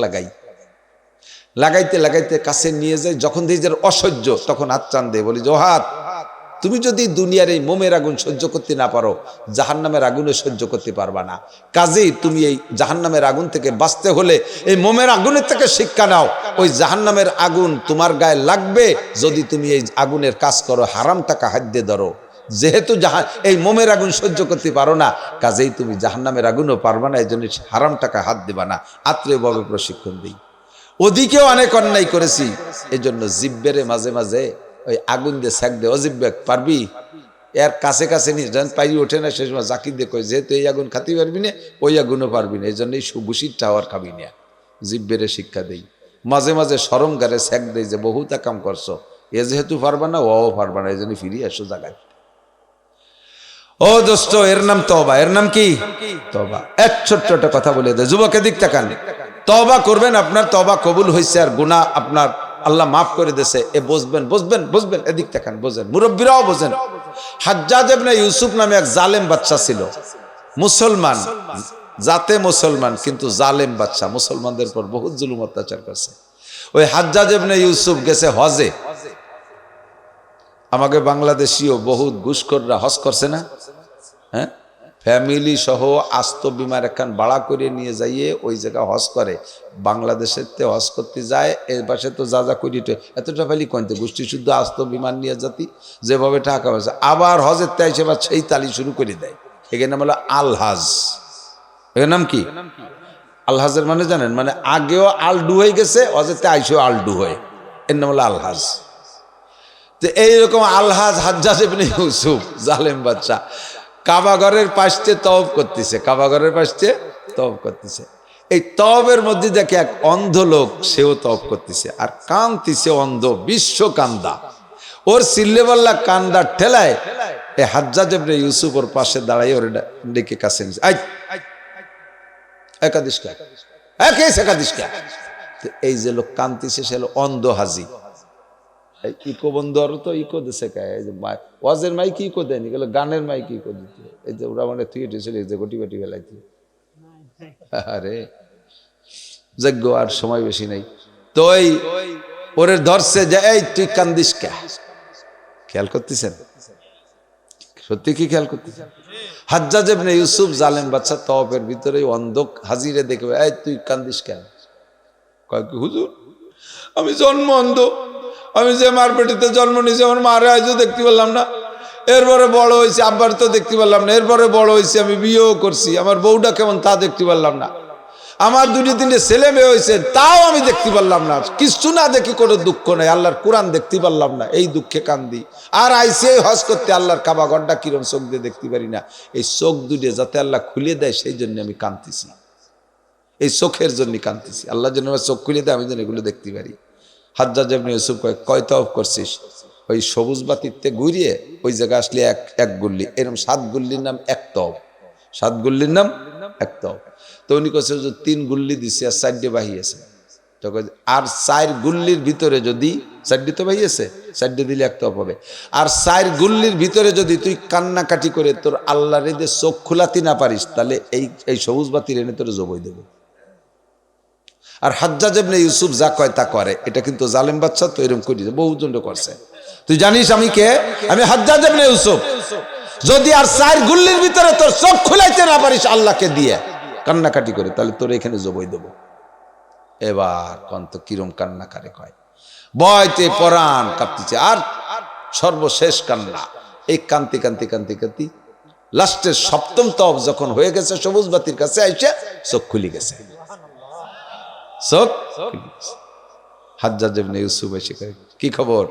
লাগাইতে লাগাইতে কাছে নিয়ে যায়, যখন দেখি যার অসহ্য তখন হাত টান দিয়ে বলি যে ও হাত, তুমি যদি দুনিয়ার এই মোমের আগুন সহ্য করতে না পারো, জাহান্নামের আগুনে সহ্য করতে পারবা না। কাজেই তুমি এই জাহান্নামের আগুন থেকে বাঁচতে হলে এই মোমের আগুনের থেকে শিক্ষা নাও। ওই জাহান্নামের আগুন তোমার গায়ে লাগবে যদি তুমি এই আগুনের কাজ করো, হারাম টাকা হাত দিয়ে ধরো। যেহেতু এই মোমের আগুন সহ্য করতে পারো না, কাজেই তুমি জাহান্নামের আগুনও পারবা না, এই জন্য হারাম টাকা হাত দেবা না। আত্মীয়ভাবে প্রশিক্ষণ দিই। ওদিকেও অনেক অন্যায় করেছি, এই জন্য জিব্বেরে মাঝে মাঝে ওই আগুন দিয়ে স্যাক দে, অজিব্বে পারবি, এর কাছে কাছে নিয়ে যখন পাইরি ওঠে না সে সময় জাকির দিয়ে কই যেহেতু এই আগুন খাতে পারবি না ওই আগুনও পারবি না, এই জন্য এই সুবুসির টাওয়ার খাবি না। জিব্বেরে শিক্ষা দেই, মাঝে মাঝে সরম গারে স্যাক দেই যে বহুত কাম করছো, এ যেহেতু পারবা না ও পারবা না, এই জন্য ফিরি আসো জায়গায়। ও দোস্ত, এর নাম তওবা। এর নাম কি? তওবা। এক ছোট্ট একটা কথা বলে দেয়, যুবক এদিক তাকান, তওবা করবেন, আপনার তওবা কবুল হয়েছে আর গুনাহ আপনার আল্লাহ মাফ করে দিয়েছে, এ বুঝবেন বুঝবেন বুঝবেন। এদিক তাকান, বোঝেন, মুরব্বীরাও বোঝেন। হাজ্জাজ ইবনে ইউসুফ নামে এক জালেম বাদশা ছিল, মুসলমান জাতে মুসলমান, কিন্তু জালেম বাদশা, মুসলমানদের উপর বহুত জুলুম অত্যাচার করছে। ওই হাজ্জাজ ইবনে ইউসুফ গেছে হজে। আমাকে বাংলাদেশিও বহুত ঘুষখোররা হজ করছে না, হ্যাঁ, ফ্যামিলি সহ আস্ত বিমার একখান ভাড়া করে নিয়ে যাইয়ে ওই জায়গা হজ করে। বাংলাদেশের তে হজ করতে যায়, এর পাশে তো যা যা করি এতটা ফেলি কইতে গোষ্ঠী শুদ্ধ আস্ত বিমান নিয়ে জাতি যেভাবে টাকা পয়সা, আবার হজের তে এসে বা সেই তালি শুরু করে দেয়। এখানে নাম হলো আলহাজ। এর নাম কি? আলহাজের মানে জানেন, মানে আগেও আলডু হয়ে গেছে, হজের তে আইসেও আলডু হয়, এর নাম হলো আলহাজ। তো এইরকম আলহাজ হাজ্জাজ ইবনে ইউসুফ জালেম বাদশা কাবাঘরের পাশে তওব করতেছে, কাবাঘরের পাশে তওব করতেছে। এই তওবের মধ্যে দেখে এক অন্ধ লোক, সেও তওব করতেছে আর কাঁদতেছে, অন্ধ, বিশ্ব কান্দা, ওর সিল্লেবাল্লা কান্দা ঠেলায় এই হাজ্জাজ ইবনে ইউসুফ ওর পাশে দাঁড়াই ওর ডেকে কাছে নিছে, আই একাদিশ কা একাদিশ একাদিশ কা। এই যে লোক কাঁদতেছে সে হলো অন্ধ হাজি। ইকো বন্ধু আরো তো ইকো দিছে কে, এই যে ওয়াজের মাইক ইকো দেয়নি, গেল গানের মাইক ইকো দিতে, এই যে ওরা মানে থিয়েটার চলে যে গটি গটি ফেলাইতে। আরে যজ্ঞ আর সময় বেশি নাই, তো এই ওরে ধরছে যে এই তুই কান্দিস কে। খেয়াল করতেছেন? সত্যি কি খেয়াল করতেছেন? হাজ্জাজ ইবনে ইউসুফ জালেম বাদশা তওবের ভিতরে অন্ধ হাজিরে দেখবে, এই তুই কান্দিস কেন? কয় কি হুজুর আমি জন্ম অন্ধ, আমি যে মার পেটিতে জন্ম নিয়েছি আমার মারে আজও দেখতে পারলাম না, এরপরে বড় হয়েছি আব্বার তো দেখতে পারলাম না, এরপরে বড় হয়েছি আমি বিয়েও করছি, আমার বউটা কেমন তা দেখতে পারলাম না, আমার 2-3টে ছেলে মেয়ে হয়েছে তাও আমি দেখতে পারলাম না, কিছু না দেখি কোনো দুঃখ নেই, আল্লাহর কোরআন দেখতে পারলাম না, এই দুঃখে কান্দি। আর আইসে হজ করতে আল্লাহর কাবাঘরটা কিরণ চোখ দিয়ে দেখতে পারি না, এই চোখ দুটো যাতে আল্লাহ খুলে দেয় সেই জন্য আমি কাঁদতেছি, এই চোখের জন্য কাঁদতেছি, আল্লাহ যেন আমার চোখ খুলে দেয়, আমি যেন এগুলো দেখতে পারি। হাজ্জাজ ইবনে ইউসুফ কয় তওব করছিস? ওই সবুজ বাতিতে ঘুরিয়ে ওই জায়গা আসলে এক গুল্লি, এরকম 7 গুল্লির নাম এক তওব, 7 গুল্লির নাম এক তওব। তো উনি কইছে যে 3 গুল্লি দিছে আর 4টে বাহিয়েছে, তো আর 4 গুল্লির ভিতরে যদি 4টে তো বাহিয়েছে, 4টে দিলে এক তওব হবে, আর 4 গুল্লির ভিতরে যদি তুই কান্নাকাটি করে তোর আল্লাহর যে চোখ খোলাতে না পারিস, তাহলে এই সবুজ বাতির এনে তোর জবাই দেবো। আর হাজ্জাজ ইবনে ইউসুফ যা কয় তা করে, এটা কিন্তু জালেম বাদশা তো এরকম করি বহুজন করছে। তুই জানিস আমি কে? আমি হাজ্জাজ ইবনে ইউসুফ। যদি আর 4 গুল্লির ভিতরে তোর চোখ খুলাইতে না পারিস আল্লাহকে দিয়ে কান্নাকাটি করে, তাহলে তোর এখানে জবাই দেবো। এবার কন্ত কিরম কান্নাকারে কয়, বয়তে পরাণ কাঁপতেছে, আর সর্বশেষ কান্না, এই কান্তি কান্তি কান্তি কান্তি লাস্টের সপ্তম তওয়াফ যখন হয়ে গেছে, সবুজ বাতির কাছে আইসা চোখ খুলে গেছে, চোখ হাজ্জাজ ইবনে ইউসুফ এসে কয়, কি খবর?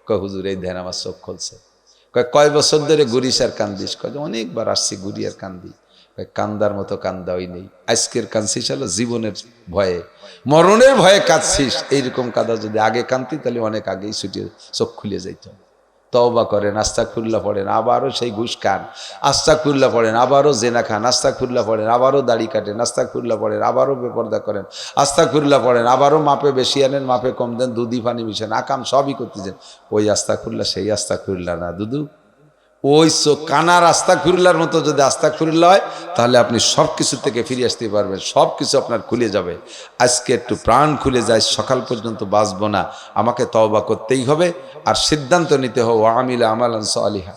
কয় হুজুর এই ধ্যান আমার চোখ খুলছে। কয় বছর ধরে ঘুরিস আর কান্দিস? কয় অনেকবার আসছি ঘুরি আর কান্দি। কান্দার মতো কান্দা ওই নেই, আজকের কাঁদছিস হলো জীবনের ভয়ে, মরণের ভয়ে কাঁদছিস। এইরকম কাদা যদি আগে কাঁদতি তাহলে অনেক আগেই ছুটিয়ে চোখ খুলে যাইত। তওবা করেন, আস্তাগফিরুল্লাহ পড়েন, আবারও সেই ঘুষ খান, আস্তাগফিরুল্লাহ পড়েন, আবারও জেনা খান, আস্তাগফিরুল্লাহ পড়েন, আবারও দাড়ি কাটেন, আস্তাগফিরুল্লাহ পড়েন, আবারও বেপরদা করেন, আস্তাগফিরুল্লাহ পড়েন, আবারও মাপে বেশি আনেন, মাপে কম দেন, দুধি পানি মিশান, আকাম সবই করতেছেন। ওই আস্তাগফিরুল্লাহ সেই আস্তাগফিরুল্লাহ না দুদু, ওই কানার আস্তাগফিরুল্লাহর মতো যদি আস্তাগফিরুল্লাহ হয় তাহলে আপনি সব কিছু থেকে ফিরে আসতে পারবেন, সব কিছু আপনার খুলে যাবে। আজকে একটু প্রাণ খুলে যায়, সকাল পর্যন্ত বাঁচবো না, আমাকে তওবা করতেই হবে। আর সিদ্ধান্ত নিতে হবে আমিলা আমালান সালিহা,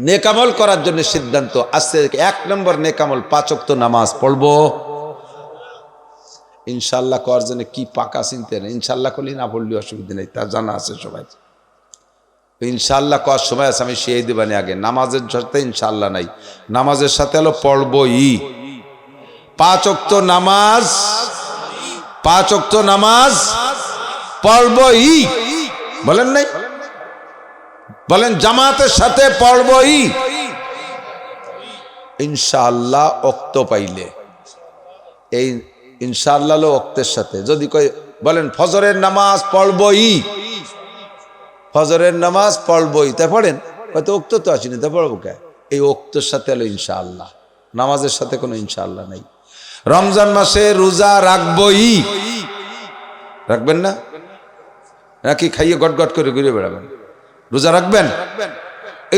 নেকামল করার জন্য সিদ্ধান্ত। আজকে 1 নম্বর নেকামল 5 ওয়াক্ত নামাজ পড়বো ইনশাআল্লাহ। করার জন্য কি পাকা চিনতে নেই, ইনশাআল্লাহ করলে না পড়লে অসুবিধা নেই, তা জানা আছে সবাই। ইনশাআল্লাহ করার সময় আছে, আমি সেই দিবানি আগে নামাজের সাথে ইনশাআল্লাহ নাই, নামাজের সাথে হলো পড়বই 5 ওয়াক্ত নামাজ, 5 ওয়াক্ত নামাজ পড়বই। বলেন নাই? বলেন জামাতের সাথে পড়বই ইনশাআল্লাহ। ওয়াক্ত পাইলে এই ইনশাআল্লাহ হলো ওয়াক্তের সাথে। যদি কই বলেন ফজরের নামাজ পড়বই, ফজরের নামাজ পড়বই, তা পড়েন, হয়তো ওক্ত তো আসেনি, তা পড়বো কে? এই ওক্তর সাথে হলো ইনশাআল্লাহ, নামাজের সাথে কোনো ইনশাআল্লাহ নাই। রমজান মাসে রোজা রাখবই, রাখবেন না নাকি খাইয়ে গট গট করে ঘুরে বেড়াবেন? রোজা রাখবেন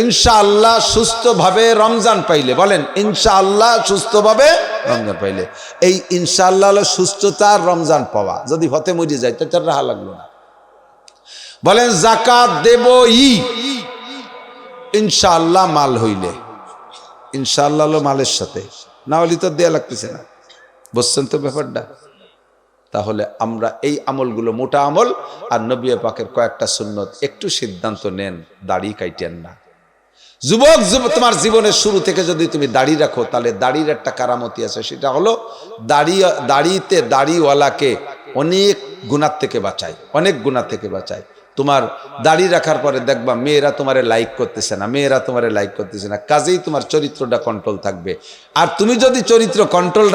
ইনশাআল্লাহ সুস্থভাবে রমজান পাইলে। বলেন ইনশাআল্লাহ সুস্থভাবে রমজান পাইলে। এই ইনশাআল্লাহ হলো সুস্থতার রমজান পাওয়া। যদি হতে মরে যায় তো তার রাহা লাগলো না। বলেন যাকাত দেবই ইনশাআল্লাহ, মাল হইলে ইনশাআল্লাহ হলো মালের সাথে, না হলে তো দেয়া লাগতেছে না। বুঝছেন তো ব্যাপারটা? তাহলে আমরা এই আমলগুলো মোটা আমল, আর নবী পাকের কয়েকটা সুন্নত একটু সিদ্ধান্ত নেন, দাড়ি কাইটেন না। যুবক তোমার জীবনের শুরু থেকে যদি তুমি দাড়ি রাখো তাহলে দাড়ির একটা কারামতি আছে, সেটা হলো দাড়িওয়ালাকে অনেক গুনাহ থেকে বাঁচায়, অনেক গুনাহ থেকে বাঁচায়। তোমার দাড়ি রাখার পরে দেখবা মেয়েরা তোমারে লাইক করতেছে না, মেয়েরা তোমারে লাইক করতেছে না, কাজেই তোমার চরিত্রটা কন্ট্রোল থাকবে। আর তুমি যদি চরিত্র কন্ট্রোল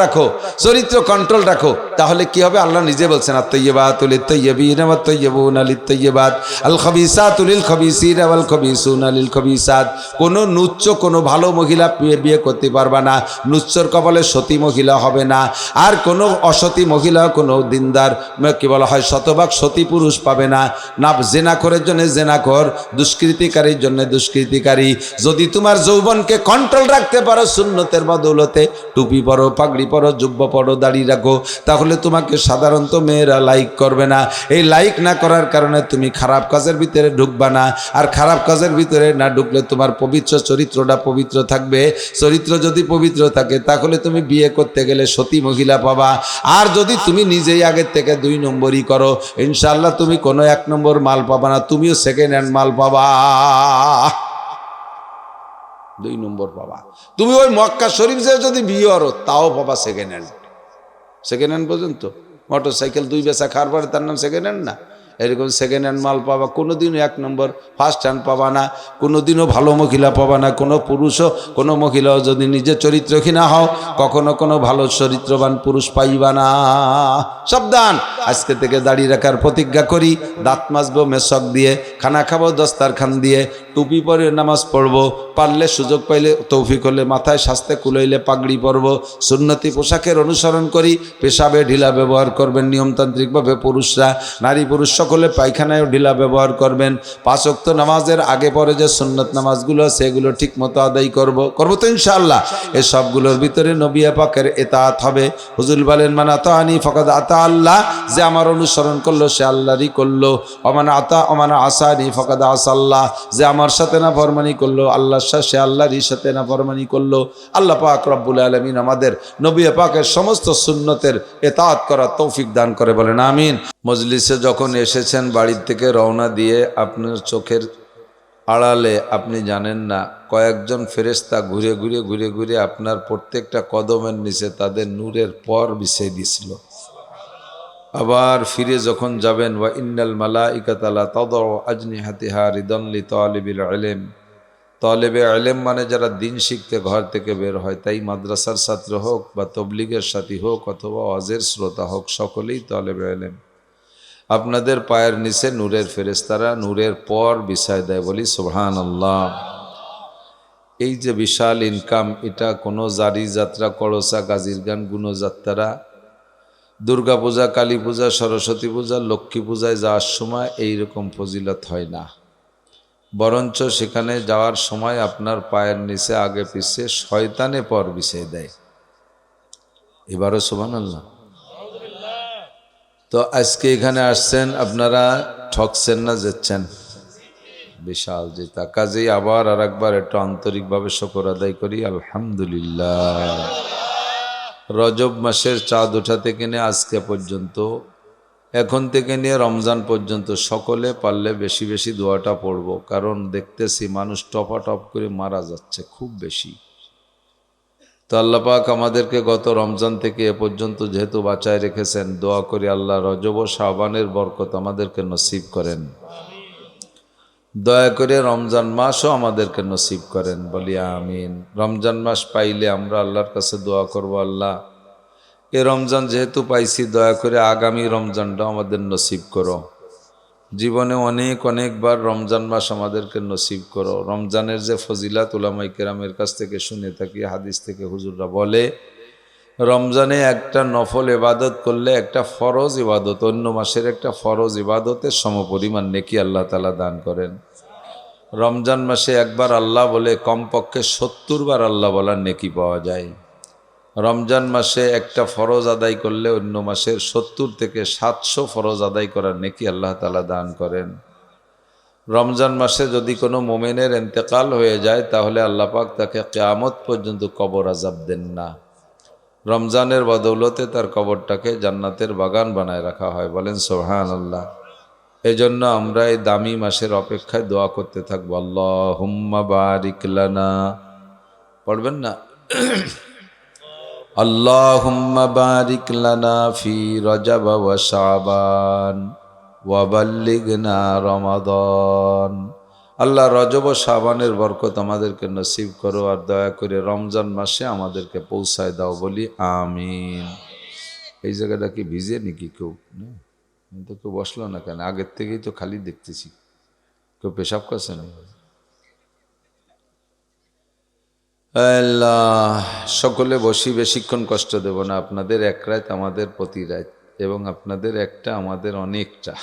রাখো তাহলে কি হবে? আল্লাহ নিজে বলছেন আত-তাইয়্যিবাতু লিত-তাইয়্যিবিনা ওয়াত-তাইয়্যিবুনা লিত-তাইয়্যিবাত, আল-খাবিসাতু লিল-খাবিসিনা ওয়াল-খাবিসুনা লিল-খাবিসাত। কোনো নুচ্চ, কোনো ভালো মহিলা বিয়ে করতে পারবা না, নুচ্চর কবলে সতী মহিলা হবে না। আর কোনো অসতী মহিলা, কোনো দিনদার কি বলা হয় শতভাগ সতী পুরুষ পাবে না। না জেনাখোরের জন্য জেনাখোর, দুষ্কৃতিকারীর জন্য দুষ্কৃতিকারী। যদি তোমার যৌবনকে কন্ট্রোল রাখতে পারো সুন্নতের বদৌলতে, টুপি পরো, পাগড়ি পরো, জুব্বা পরো, দাড়ি রাখো, তাহলে তোমাকে সাধারণত মেয়েরা লাইক করবে না। এই লাইক না করার কারণে তুমি খারাপ কাজের ভিতরে ঢুকবা না। আর খারাপ কাজের ভিতরে না ঢুকলে তোমার পবিত্র চরিত্রটা পবিত্র থাকবে। চরিত্র যদি পবিত্র থাকে তাহলে তুমি বিয়ে করতে গেলে সতী মহিলা পাবা। আর যদি তুমি নিজেই আগের থেকে 2 নম্বরই করো, ইনশাআল্লাহ তুমি কোনো 1 নম্বর মাল পাবা না, তুমিও সেকেন্ড হ্যান্ড মাল পাবা, 2 নম্বর পাবা। তুমি ওই মক্কা শরীফ যে যদি বিয়ে করো তাও পাবা সেকেন্ড হ্যান্ড পর্যন্ত। মোটর সাইকেল 2 বেচা খাওয়ার পরে তার নাম সেকেন্ড হ্যান্ড না? এরকম সেকেন্ড হ্যান্ড মাল পাবা, কোনোদিনও 1 নম্বর ফার্স্ট হ্যান্ড পাবা না, কোনোদিনও ভালো মহিলা পাবা না। কোনো পুরুষও, কোনো মহিলাও যদি নিজের চরিত্রহীন না হও, কখনো কোনো ভালো চরিত্রবান পুরুষ পাইবা না। সাবধান, আজকে থেকে দাড়ি রাখার প্রতিজ্ঞা করি, দাঁত মাজবো মেশক দিয়ে, খানা খাবো দস্তারখান দিয়ে, টুপি পরে নামাজ পড়বো, পারলে সুযোগ পাইলে তৌফিক হলে মাথায় সাজতে কুলাইলে পাগড়ি পরবো, সুন্নতি পোশাকের অনুসরণ করি, পেশাবে ঢিলা ব্যবহার করবেন নিয়মতান্ত্রিকভাবে পুরুষরা, নারী পুরুষ সকলে পায়খানায়ও ঢিলা ব্যবহার করবেন। 5 ওয়াক্ত নামাজের আগে পরে যে সুন্নত নামাজগুলো সেগুলো ঠিক মতো আদায় করবো তো ইনশাআল্লাহ। এই সবগুলোর ভিতরে নবী পাকের ইতাআত হবে। হুজুর বলেন মান আতাআনি ফাকাদ আতা আল্লাহ, যে আমার অনুসরণ করলো সে আল্লাহরই করলো। ওমান আসানি ফাকাদ আসাল্লাহ, যে আমার সাথে না ফরমানি করলো আল্লাহর সাথে, সে আল্লাহরই সাথে না ফরমানি করলো। আল্লাহ পাক রব্বুল আলামিন আমাদের নবী পাকের সমস্ত সুন্নতের ইতাআত করার তৌফিক দান করে, বলেন আমিন। মজলিসে যখন এসেছেন বাড়ির থেকে রওনা দিয়ে আপনার চোখের আড়ালে আপনি জানেন না কয়েকজন ফেরেশতা ঘুরে ঘুরে ঘুরে ঘুরে আপনার প্রত্যেকটা কদমের নিচে তাদের নূরের পর বিছিয়ে দিয়েছিল। আবার ফিরে যখন যাবেন, ওয়া ইন্নাল মালাইকাতা লা তাদউ আজনিহাতিহা রিদান লিতালিবিল ইলম, তালেবে ইলম মানে যারা দিন শিখতে ঘর থেকে বের হয়, তাই মাদ্রাসার ছাত্র হোক বা তবলিগের সাথী হোক অথবা ওয়াজের শ্রোতা হোক, সকলেই তালেবে ইলম। আপনাদের পায়ের নিচে নূরের ফেরেশতারা নূরের পর বিছায় দেয়, বলি সুবহানাল্লাহ। এই যে বিশাল ইনকাম, এটা কোনো জারি যাত্রা, কলসা, গাজীর গান, গুণযাত্রা, দুর্গা পূজা, কালী পূজা, সরস্বতী পূজা, লক্ষ্মী পূজায় যাওয়ার সময় এইরকম ফজিলত হয় না। বরঞ্চ সেখানে যাওয়ার সময় আপনার পায়ের নিচে আগে পিছে শয়তানে পর বিছিয়ে দেয়। এবারও সুবহানাল্লাহ। তো আজকে এখানে আসছেন, আপনারা ঠকছেন না, যেচ্ছেন বিশাল জেতা। কাজেই আবার আর একবার একটু আন্তরিকভাবে শুকর আদায় করি, আলহামদুলিল্লাহ। রজব মাসের চাঁদ ওঠা থেকে নিয়ে আজকে পর্যন্ত, এখন থেকে নিয়ে রমজান পর্যন্ত সকলে পারলে বেশি বেশি দোয়াটা পড়ব, কারণ দেখতেছি মানুষ টপাটপ করে মারা যাচ্ছে খুব বেশি। তো আল্লাহ পাক আমাদেরকে গত রমজান থেকে এ পর্যন্ত যেহেতু বাঁচায় রেখেছেন, দোয়া করি আল্লাহ রজব ও শাবানের বরকত আমাদেরকে নসিব করেন। দয়া করে রমজান মাসও আমাদেরকে নসিব করেন, বলি আমিন। রমজান মাস পাইলে আমরা আল্লাহর কাছে দোয়া করব, আল্লাহ এ রমজান যেহেতু পাইছি, দয়া করে আগামী রমজানটাও আমাদের নসিব করো। জীবনে অনেক অনেকবার রমজান মাস আমাদেরকে নসিব করো। রমজানের যে ফজিলাত উলামায়ে কেরামের কাছ থেকে শুনে থাকি, হাদিস থেকে হুজুররা বলে, রমজানে একটা নফল ইবাদত করলে একটা ফরজ ইবাদত অন্য মাসের একটা ফরজ ইবাদতের সমপরিমাণ নেকি আল্লাহ তাআলা দান করেন। রমজান মাসে একবার আল্লাহ বলে কমপক্ষে 70 বার আল্লাহ বলার নেকি পাওয়া যায়। রমজান মাসে একটা ফরজ আদায় করলে অন্য মাসের 70 থেকে 700 ফরজ আদায় করার নেকি আল্লাহ তাআলা দান করেন। রমজান মাসে যদি কোনো মোমেনের ইন্তেকাল হয়ে যায়, তাহলে আল্লাহ পাক তাকে কিয়ামত পর্যন্ত কবর আযাব দেন না। রমজানের বদৌলতে তার কবরটাকে জান্নাতের বাগান বানায় রাখা হয়, বলেন সুবহানাল্লাহ। এজন্য আমরা এই দামি মাসের অপেক্ষায় দোয়া করতে থাকবো, আল্লাহুম্মা বারিক লানা, পড়বেন না? আল্লাহুম্মা বারিক লানা ফি রজব ওয়া শাবান ওয়া বাল্লিগনা রমাদান। আল্লাহ রজব ও শাবানের বরকত আমাদেরকে নসিব করো, আর দয়া করে রমজান মাসে আমাদেরকে পৌঁছায় দাও, বলি আমিন। এই জায়গাটা কি ভিজে নাকি কেউ? তো কেউ বসলো না কেন? আগের থেকেই তো খালি দেখতেছি, কেউ পেশাব করছে না? আল্লাহ, সকলে বসি, বেশিক্ষণ কষ্ট দেব না আপনাদের। এক রাত আমাদের প্রতি রাত, এবং আপনাদের একটা আমাদের অনেকটা।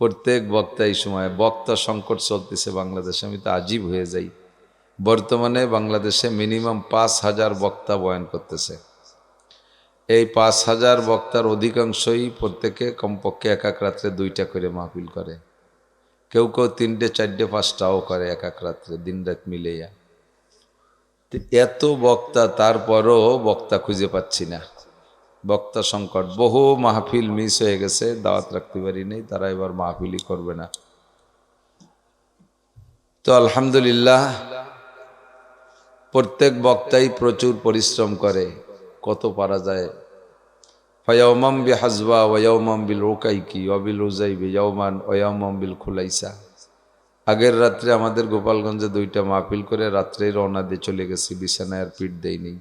প্রত্যেক বক্তা এই সময়, বক্তা সংকট চলতেছে বাংলাদেশে, আমি তো আজীব হয়ে যাই। বর্তমানে বাংলাদেশে মিনিমাম 5000 বক্তা বয়ান করতেছে। এই 5000 বক্তার অধিকাংশই প্রত্যেকে কমপক্ষে এক এক রাত্রে 2টা করে মাহফিল করে, কেউ কেউ 3টে 4টে 5টাও করে এক এক রাত্রে, দিন রাত মিলেয়া। এত বক্তা, তারপরও বক্তা খুঁজে পাচ্ছি না। বক্তা সংকট, বহু মাহফিল মিস হয়ে গেছে, দাওয়াত রাখতে পারি নেই, তারা এবার মাহফিলই করবে না। তো আলহামদুলিল্লাহ, প্রত্যেক বক্তাই প্রচুর পরিশ্রম করে, কত পারা যায়। ফায়াউমাম বিহাজবা ওয়ায়াউমাম বিল রুকাইকি ওয়াবিল উজাইবি ইয়াউমান ওয়ায়াউমাম বিল খুলাইসা। আগের রাত্রে আমাদের গোপালগঞ্জে 2টা মাহফিল করে রাত্রেই রওনা দিয়ে চলে গেছি, বিছানায় আর পিঠ দেয়নি।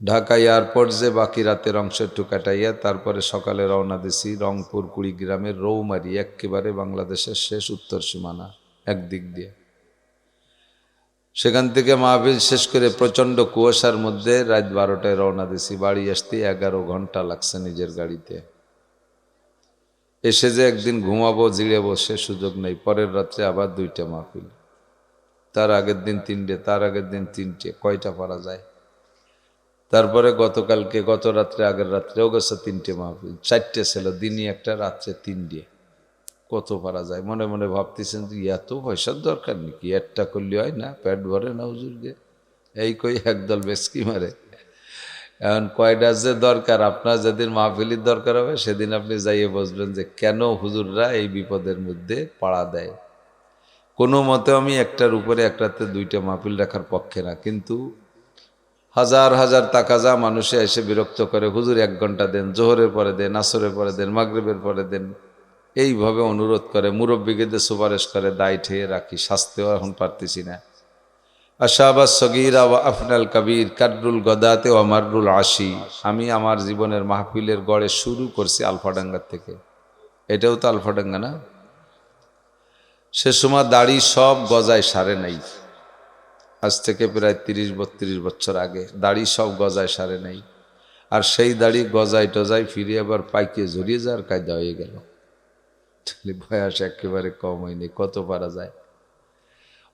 ঢাকা এয়ারপোর্ট যে বাকি রাতের অংশ একটু কাটাইয়া তারপরে সকালে রওনা দিছি রংপুর কুড়িগ্রামের রৌমারি, একেবারে বাংলাদেশের শেষ উত্তর সীমানা একদিক দিয়ে। সেখান থেকে মাহফিল শেষ করে প্রচণ্ড কুয়াশার মধ্যে রাত 12টায় রওনা দিছি। বাড়ি আসতে 11 ঘন্টা লাগছে নিজের গাড়িতে। এসে যে একদিন ঘুমাবো, জিড়ে বসে সুযোগ নেই। পরের রাত্রে আবার 2টা মাহফিল, তার আগের দিন 3টে, তার আগের দিন 3টে, কয়টা পারা যায়? তারপরে গতকালকে, গত রাত্রে, আগের রাত্রেও গেছে 3টে মাহফিল, 4টে ছিল, দিনই একটা, রাত্রে 3টে, কত পারা যায়? মনে মনে ভাবতেছেন যে এত পয়সার দরকার নাকি, একটা করলে হয় না? পেট ভরে না হুজুরকে? এই কই একদল বেশকি মারে। এখন কয়টা যে দরকার, আপনার যেদিন মাহফিলির দরকার হবে সেদিন আপনি যাইয়ে বসবেন যে কেন হুজুররা এই বিপদের মধ্যে পাড়া দেয়। কোনো মতে আমি একটার উপরে একটাতে দুইটা মাহফিল রাখার পক্ষে না, কিন্তু হাজার হাজার তাকাজা মানুষে এসে বিরক্ত করে, হুজুর 1 ঘন্টা দেন, জোহরের পরে দেন, আসরের পরে দেন, মাগরিবের পরে দেন, এইভাবে অনুরোধ করে, মুরব্বীদের সুপারিশ করে, দায় ঠেয়ে রাখি, শাস্তিও এখন পারতেছি না। আশাবাস সগীরা ওয়া আফনাল কবির কাদরুল গদাতে ওয়া মাররুল আশি। আমি আমার জীবনের মাহফিলের গড়ে শুরু করছি আলফাডাঙ্গার থেকে। এটাও তো আলফাডাঙ্গা না? সে সময় দাড়ি সব গজায় সারে নাই, আজ থেকে প্রায় 30-32 বছর আগে দাড়ি সব গজায় সারে নাই। আর সেই দাড়ি গজায় টজায় ফিরে আবার পাইকে জড়িয়ে যাওয়ার কায়দা হয়ে গেল। বয়স একেবারে কম হয়নি, কত পারা যায়।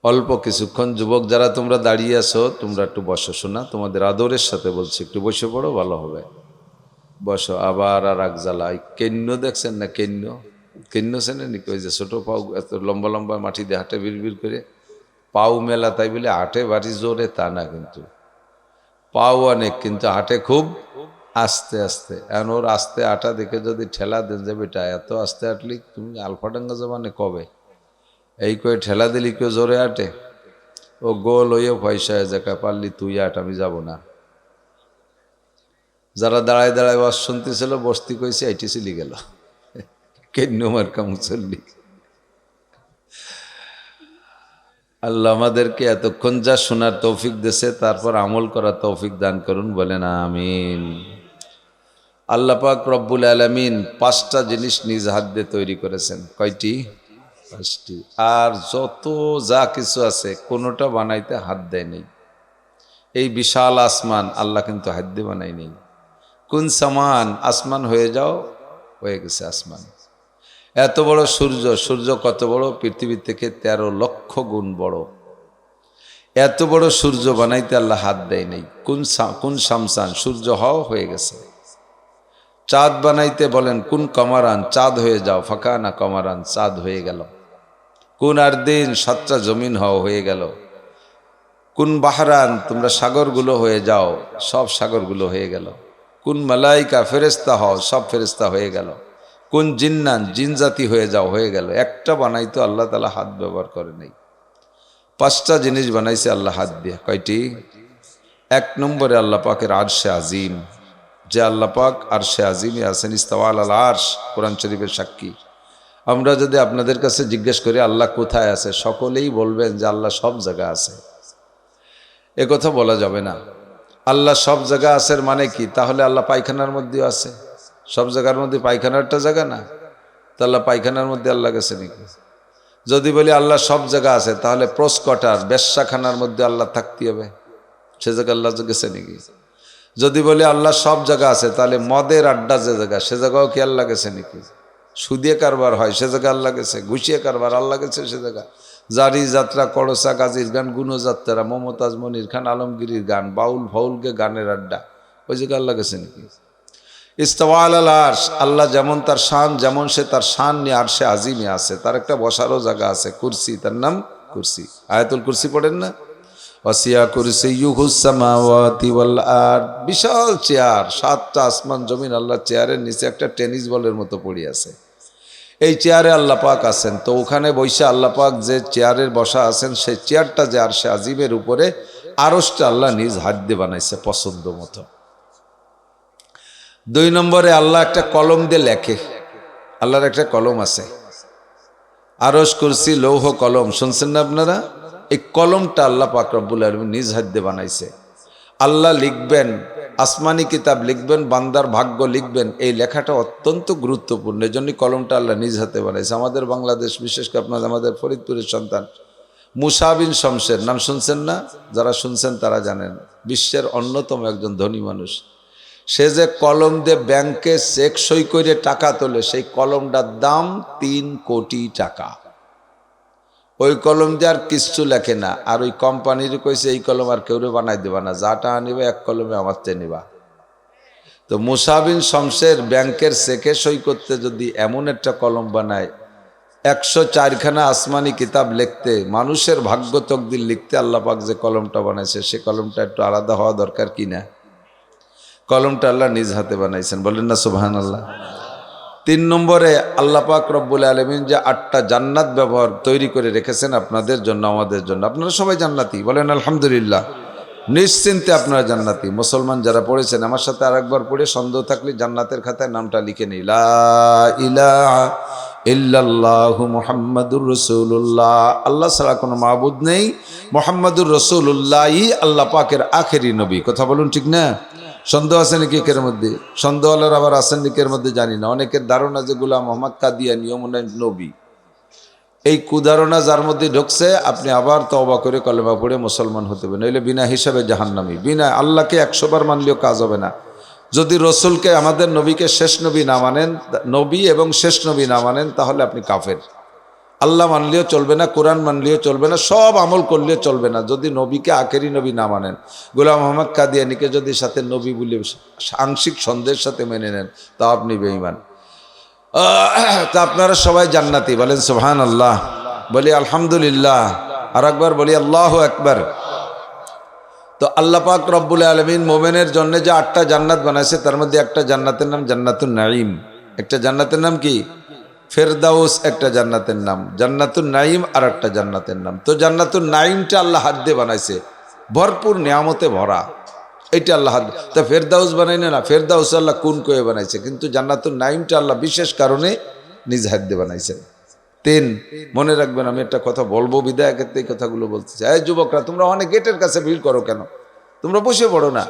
অল্প কিছুক্ষণ যুবক যারা তোমরা দাঁড়িয়ে আছো, তোমরা একটু বসো, শোনা, তোমাদের আদরের সাথে বলছি, একটু বসে পড়ো, ভালো হবে। বসো। আবার আর এক জ্বালাই কেন্ন দেখছেন না? কেন্ন কেন্ন চেনে নাকি? ওই যে ছোটো পাও, এত লম্বা লম্বা মাটি দিয়ে হাঁটে বিড় করে, পাও মেলা তাই বলে হাঁটে বাড়ি জোরে তা না, কিন্তু পাও অনেক, কিন্তু হাঁটে খুব আস্তে আস্তে। এখন ওর আস্তে হাঁটা দেখে যদি ঠেলা দেন যে বেটা এত আস্তে হাঁটলি তুমি আলফাডাঙ্গা জমানে কবে, এই করে ঠেলা দিলি কেউ জোরে হাঁটে? ও গোল হইয়া পয়সা হয়ে যায়, পারলি তুই হাঁট, আমি যাব না। যারা দাঁড়ায় দাঁড়ায় বাস শুনতেছিল, বস্তি কইছে, আইটি চলি গেল কেন্ন মার্কা মুসল্লি। আল্লাহ আমাদেরকে এতক্ষণ যা শোনার তৌফিক দিয়েছে, তারপর আমল করার তৌফিক দান করুন, বলেন আমিন। আল্লাহ পাক রব্বুল আলামিন 5টা জিনিস নিজ হাত দিয়ে তৈরি করেছেন। কয়টি? 5টি। আর যত যা কিছু আছে কোনোটা বানাইতে হাত দেয় নেই। এই বিশাল আসমান আল্লাহ কিন্তু হাত দিয়ে বানাই নেই। কোন সামান, আসমান হয়ে যাও, হয়ে গেছে আসমান। এত বড় সূর্য, সূর্য কত বড়? পৃথিবীর থেকে 13 লক্ষ গুণ বড়। এত বড় সূর্য বানাইতে আল্লাহ হাত দেয় নেই। কোন শামসান, সূর্য হও, হয়ে গেছে। চাঁদ বানাইতে বলেন কোন কমারান, চাঁদ হয়ে যাও, ফাঁকা না কমারান, চাঁদ হয়ে গেল। কোন আর দিন, 7টা জমিন হও, হয়ে গেল। কোন বাহরান, তোমরা সাগরগুলো হয়ে যাও, সব সাগরগুলো হয়ে গেল। কোন মালাইকা, ফেরেস্তা হও, সব ফেরেস্তা হয়ে গেল। কোন জিন্নান, জিন জাতি হয়ে যাও, হয়ে গেল। একটা বানাইতো আল্লাহ তাআলা হাত ব্যবহার করে নাই। 5টা জিনিস বানাইছে আল্লাহ হাত দিয়ে। কয়টি? 1 নম্বরে আল্লাহ পাকের আরশে আজিম, যে আল্লাহ পাক আরশে আজিমে আছেন, ইস্তাওয়া আলাল আরশ, কোরআন শরীফের সাক্ষী। আমরা যদি আপনাদের কাছে জিজ্ঞেস করি আল্লাহ কোথায় আছে, সকলেই বলবেন যে আল্লাহ সব জায়গায় আছে। এ কথা বলা যাবে না। আল্লাহ সব জায়গা আছে মানে কি? তাহলে আল্লাহ পায়খানার মধ্যেও আছে। সব জায়গার মধ্যে পায়খানারটা জায়গা না, তা আল্লাহ পায়খানার মধ্যে আল্লাহ গেছে নাকি? যদি বলি আল্লাহ সব জায়গা আছে, তাহলে প্রস্কটার বেশ্যাখানার মধ্যে আল্লাহ থাকতে হবে, সে জায়গা আল্লাহ গেছে নাকি? যদি বলি আল্লাহ সব জায়গা আছে, তাহলে মদের আড্ডা যে জায়গা, সে জায়গাও কি আল্লাহ গেছে নাকি? সুদিয়ে কারবার হয়, সে জায়গা আল্লাহ গেছে? ঘুষিয়ে কারবার আল্লাহ গেছে সে জায়গা? জারি যাত্রা, করসা গাজীর গান, গুণযাত্রা, মমতাজ মনির খান আলমগীরির গান, বাউল ফাউলকে গানের আড্ডা, ওই জায়গা আল্লাহ গেছে নাকি? ইস্তাওয়া আলাল আরশ, আল্লাহ যেমন তার শান, যেমন সে তার শান নিয়ে আরশে আজিমে আছে, তার একটা বসারও জায়গা আছে, কুরসি, তার নাম কুরসি। আয়াতুল কুরসি পড়েন না? ওয়াসিয়া কুরসিয়্যুহুস সামাওয়াতি ওয়াল আরদ, বিশাল চেয়ার, 7টা আসমান জমিন, আল্লাহ চেয়ারের নিচে একটা টেনিস বলের মতো পড়ে আছে। এই চেয়ারে আল্লাহ পাক আছেন। তো ওখানে বসে আল্লাহ পাক যে চেয়ারের বসা আছেন, সেই চেয়ারটা যে আরশে আজিমের উপরে, আরশটা আল্লাহ নিজ হাত দিয়ে বানাইছে পছন্দ মতো। 2 নম্বরে আল্লাহ একটা কলম দিয়ে লেখে। আল্লাহর একটা কলম আছে, আরশ, কুরসি, লৌহ কলম, শুনছেন না আপনারা? এই কলমটা আল্লাহ পাক রব্বুল আলামিন নিজ হাত দিয়ে বানাইছে। আল্লাহ লিখবেন, আসমানি কিতাব লিখবেন, বান্দার ভাগ্য লিখবেন, এই লেখাটা অত্যন্ত গুরুত্বপূর্ণ। এই জন্যই কলমটা আল্লাহ নিজ হাতে বানাইছে। আমাদের বাংলাদেশ, বিশেষ করে আপনার আমাদের ফরিদপুরের সন্তান মুসা বিন শমসের নাম শুনছেন না? যারা শুনছেন তারা জানেন, বিশ্বের অন্যতম একজন ধনী মানুষ। সে যে কলম দিয়ে ব্যাংকে চেক সই করে টাকা তোলে, সেই কলমটার দাম 3 কোটি টাকা। ওই কলম দিয়ে আর কিচ্ছু লেখে না। আর ওই কোম্পানির কইছে এই কলম আর কেউ বানাই দেবা না, যাটা আনিবে এক কলমে আমার চেয়ে নিবা। তো মুসা বিন শমসের ব্যাংকের চেকে সই করতে যদি এমন একটা কলম বানায়, 104খানা আসমানি কিতাব লিখতে, মানুষের ভাগ্য তকদির লিখতে আল্লাহ পাক যে কলমটা বানাইছে, সে কলমটা একটু আলাদা হওয়া দরকার কি না? কলমটা আল্লাহ নিজ হাতে বানাইছেন, বলেন না সুবহানাল্লাহ। তিন নম্বরে আল্লাহ পাক রব্বুল আলামিন যে 8টা জান্নাত ব্যবহার তৈরি করে রেখেছেন আপনাদের জন্য, আমাদের জন্য। আপনারা সবাই জান্নাতি, বলেন আলহামদুলিল্লাহ। নিশ্চিন্তে আপনারা জান্নাতি। মুসলমান যারা পড়েছেন আমার সাথে আরেকবার পড়ে, সন্দেহ থাকলে জান্নাতের খাতায় নামটা লিখে নিই। লা ইলাহা ইল্লাল্লাহু মুহাম্মাদুর রাসূলুল্লাহ। আল্লাহ ছাড়া কোনো মাবুদ নেই, মুহাম্মাদুর রাসূলুল্লাহই আল্লাহ পাকের আখেরি নবী। কথা বলুন ঠিক না? সন্দেহ আছে নাকি এর মধ্যে? সন্দেহওয়ালার আবার আছেন নাকি এর মধ্যে জানি না। অনেকের ধারণা যে গোলাম মোহাম্মদ কাদিয়ানী মনে হয় নবী। এই কুধারণা যার মধ্যে ঢুকছে, আপনি আবার তওবা করে কলেমা পড়ে মুসলমান হতে হবে, নইলে বিনা হিসাবে জাহান্নামী। বিনা আল্লাহকে 100 বার মানলেও কাজ হবে না। যদি রসুলকে, আমাদের নবীকে শেষ নবী না মানেন, নবী এবং শেষ নবী না মানেন, তাহলে আপনি কাফের। আল্লাহ মানলেও চলবে না, কোরআন মানলেও চলবে না, সব আমল করলেও চলবে না, যদি নবীকে আখেরি নবী না মানেন। গোলাম মোহাম্মদ কাদিয়ানীকে যদি সাথে নবী বলে আংশিক সন্দেহের সাথে মেনে নেন, তা আপনি বেঈমান। তা আপনারা সবাই জান্নাতি, বলেন সুবহানাল্লাহ, বলি আলহামদুলিল্লাহ, আর একবার বলি আল্লাহু আকবার। তো আল্লাহ পাক রব্বুল আলামিন মোমেনের জন্য যে 8টা জান্নাত বানাইছে, তার মধ্যে একটা জান্নাতের নাম জান্নাতুন নাঈম। একটা জান্নাতের নাম কি? ফেরদাউস। একটা জান্নাতের নাম জান্নাতুন নাঈম, আর একটা জান্নাতের নাম। তো জান্নাতুন নাঈমটা আল্লাহ হাত দিয়ে বানাইছে, ভরপুর নিয়ামতে ভরা। এইটা আল্লাহ হাত। তা ফেরদাউস বানাইনে না, ফেরদাউস আল্লাহ কোন করে বানাইছে, কিন্তু জান্নাতুন নাঈমটা আল্লাহ বিশেষ কারণে নিজ হাত দিয়ে বানাইছেন। 3 মনে রাখবেন, আমি একটা কথা বলবো বিদায় ক্ষেত্রে এই কথাগুলো বলতেছি। এই যুবকরা, তোমরা অনেক গেটের কাছে ভিড় করো কেন? তোমরা বসে পড়ো না।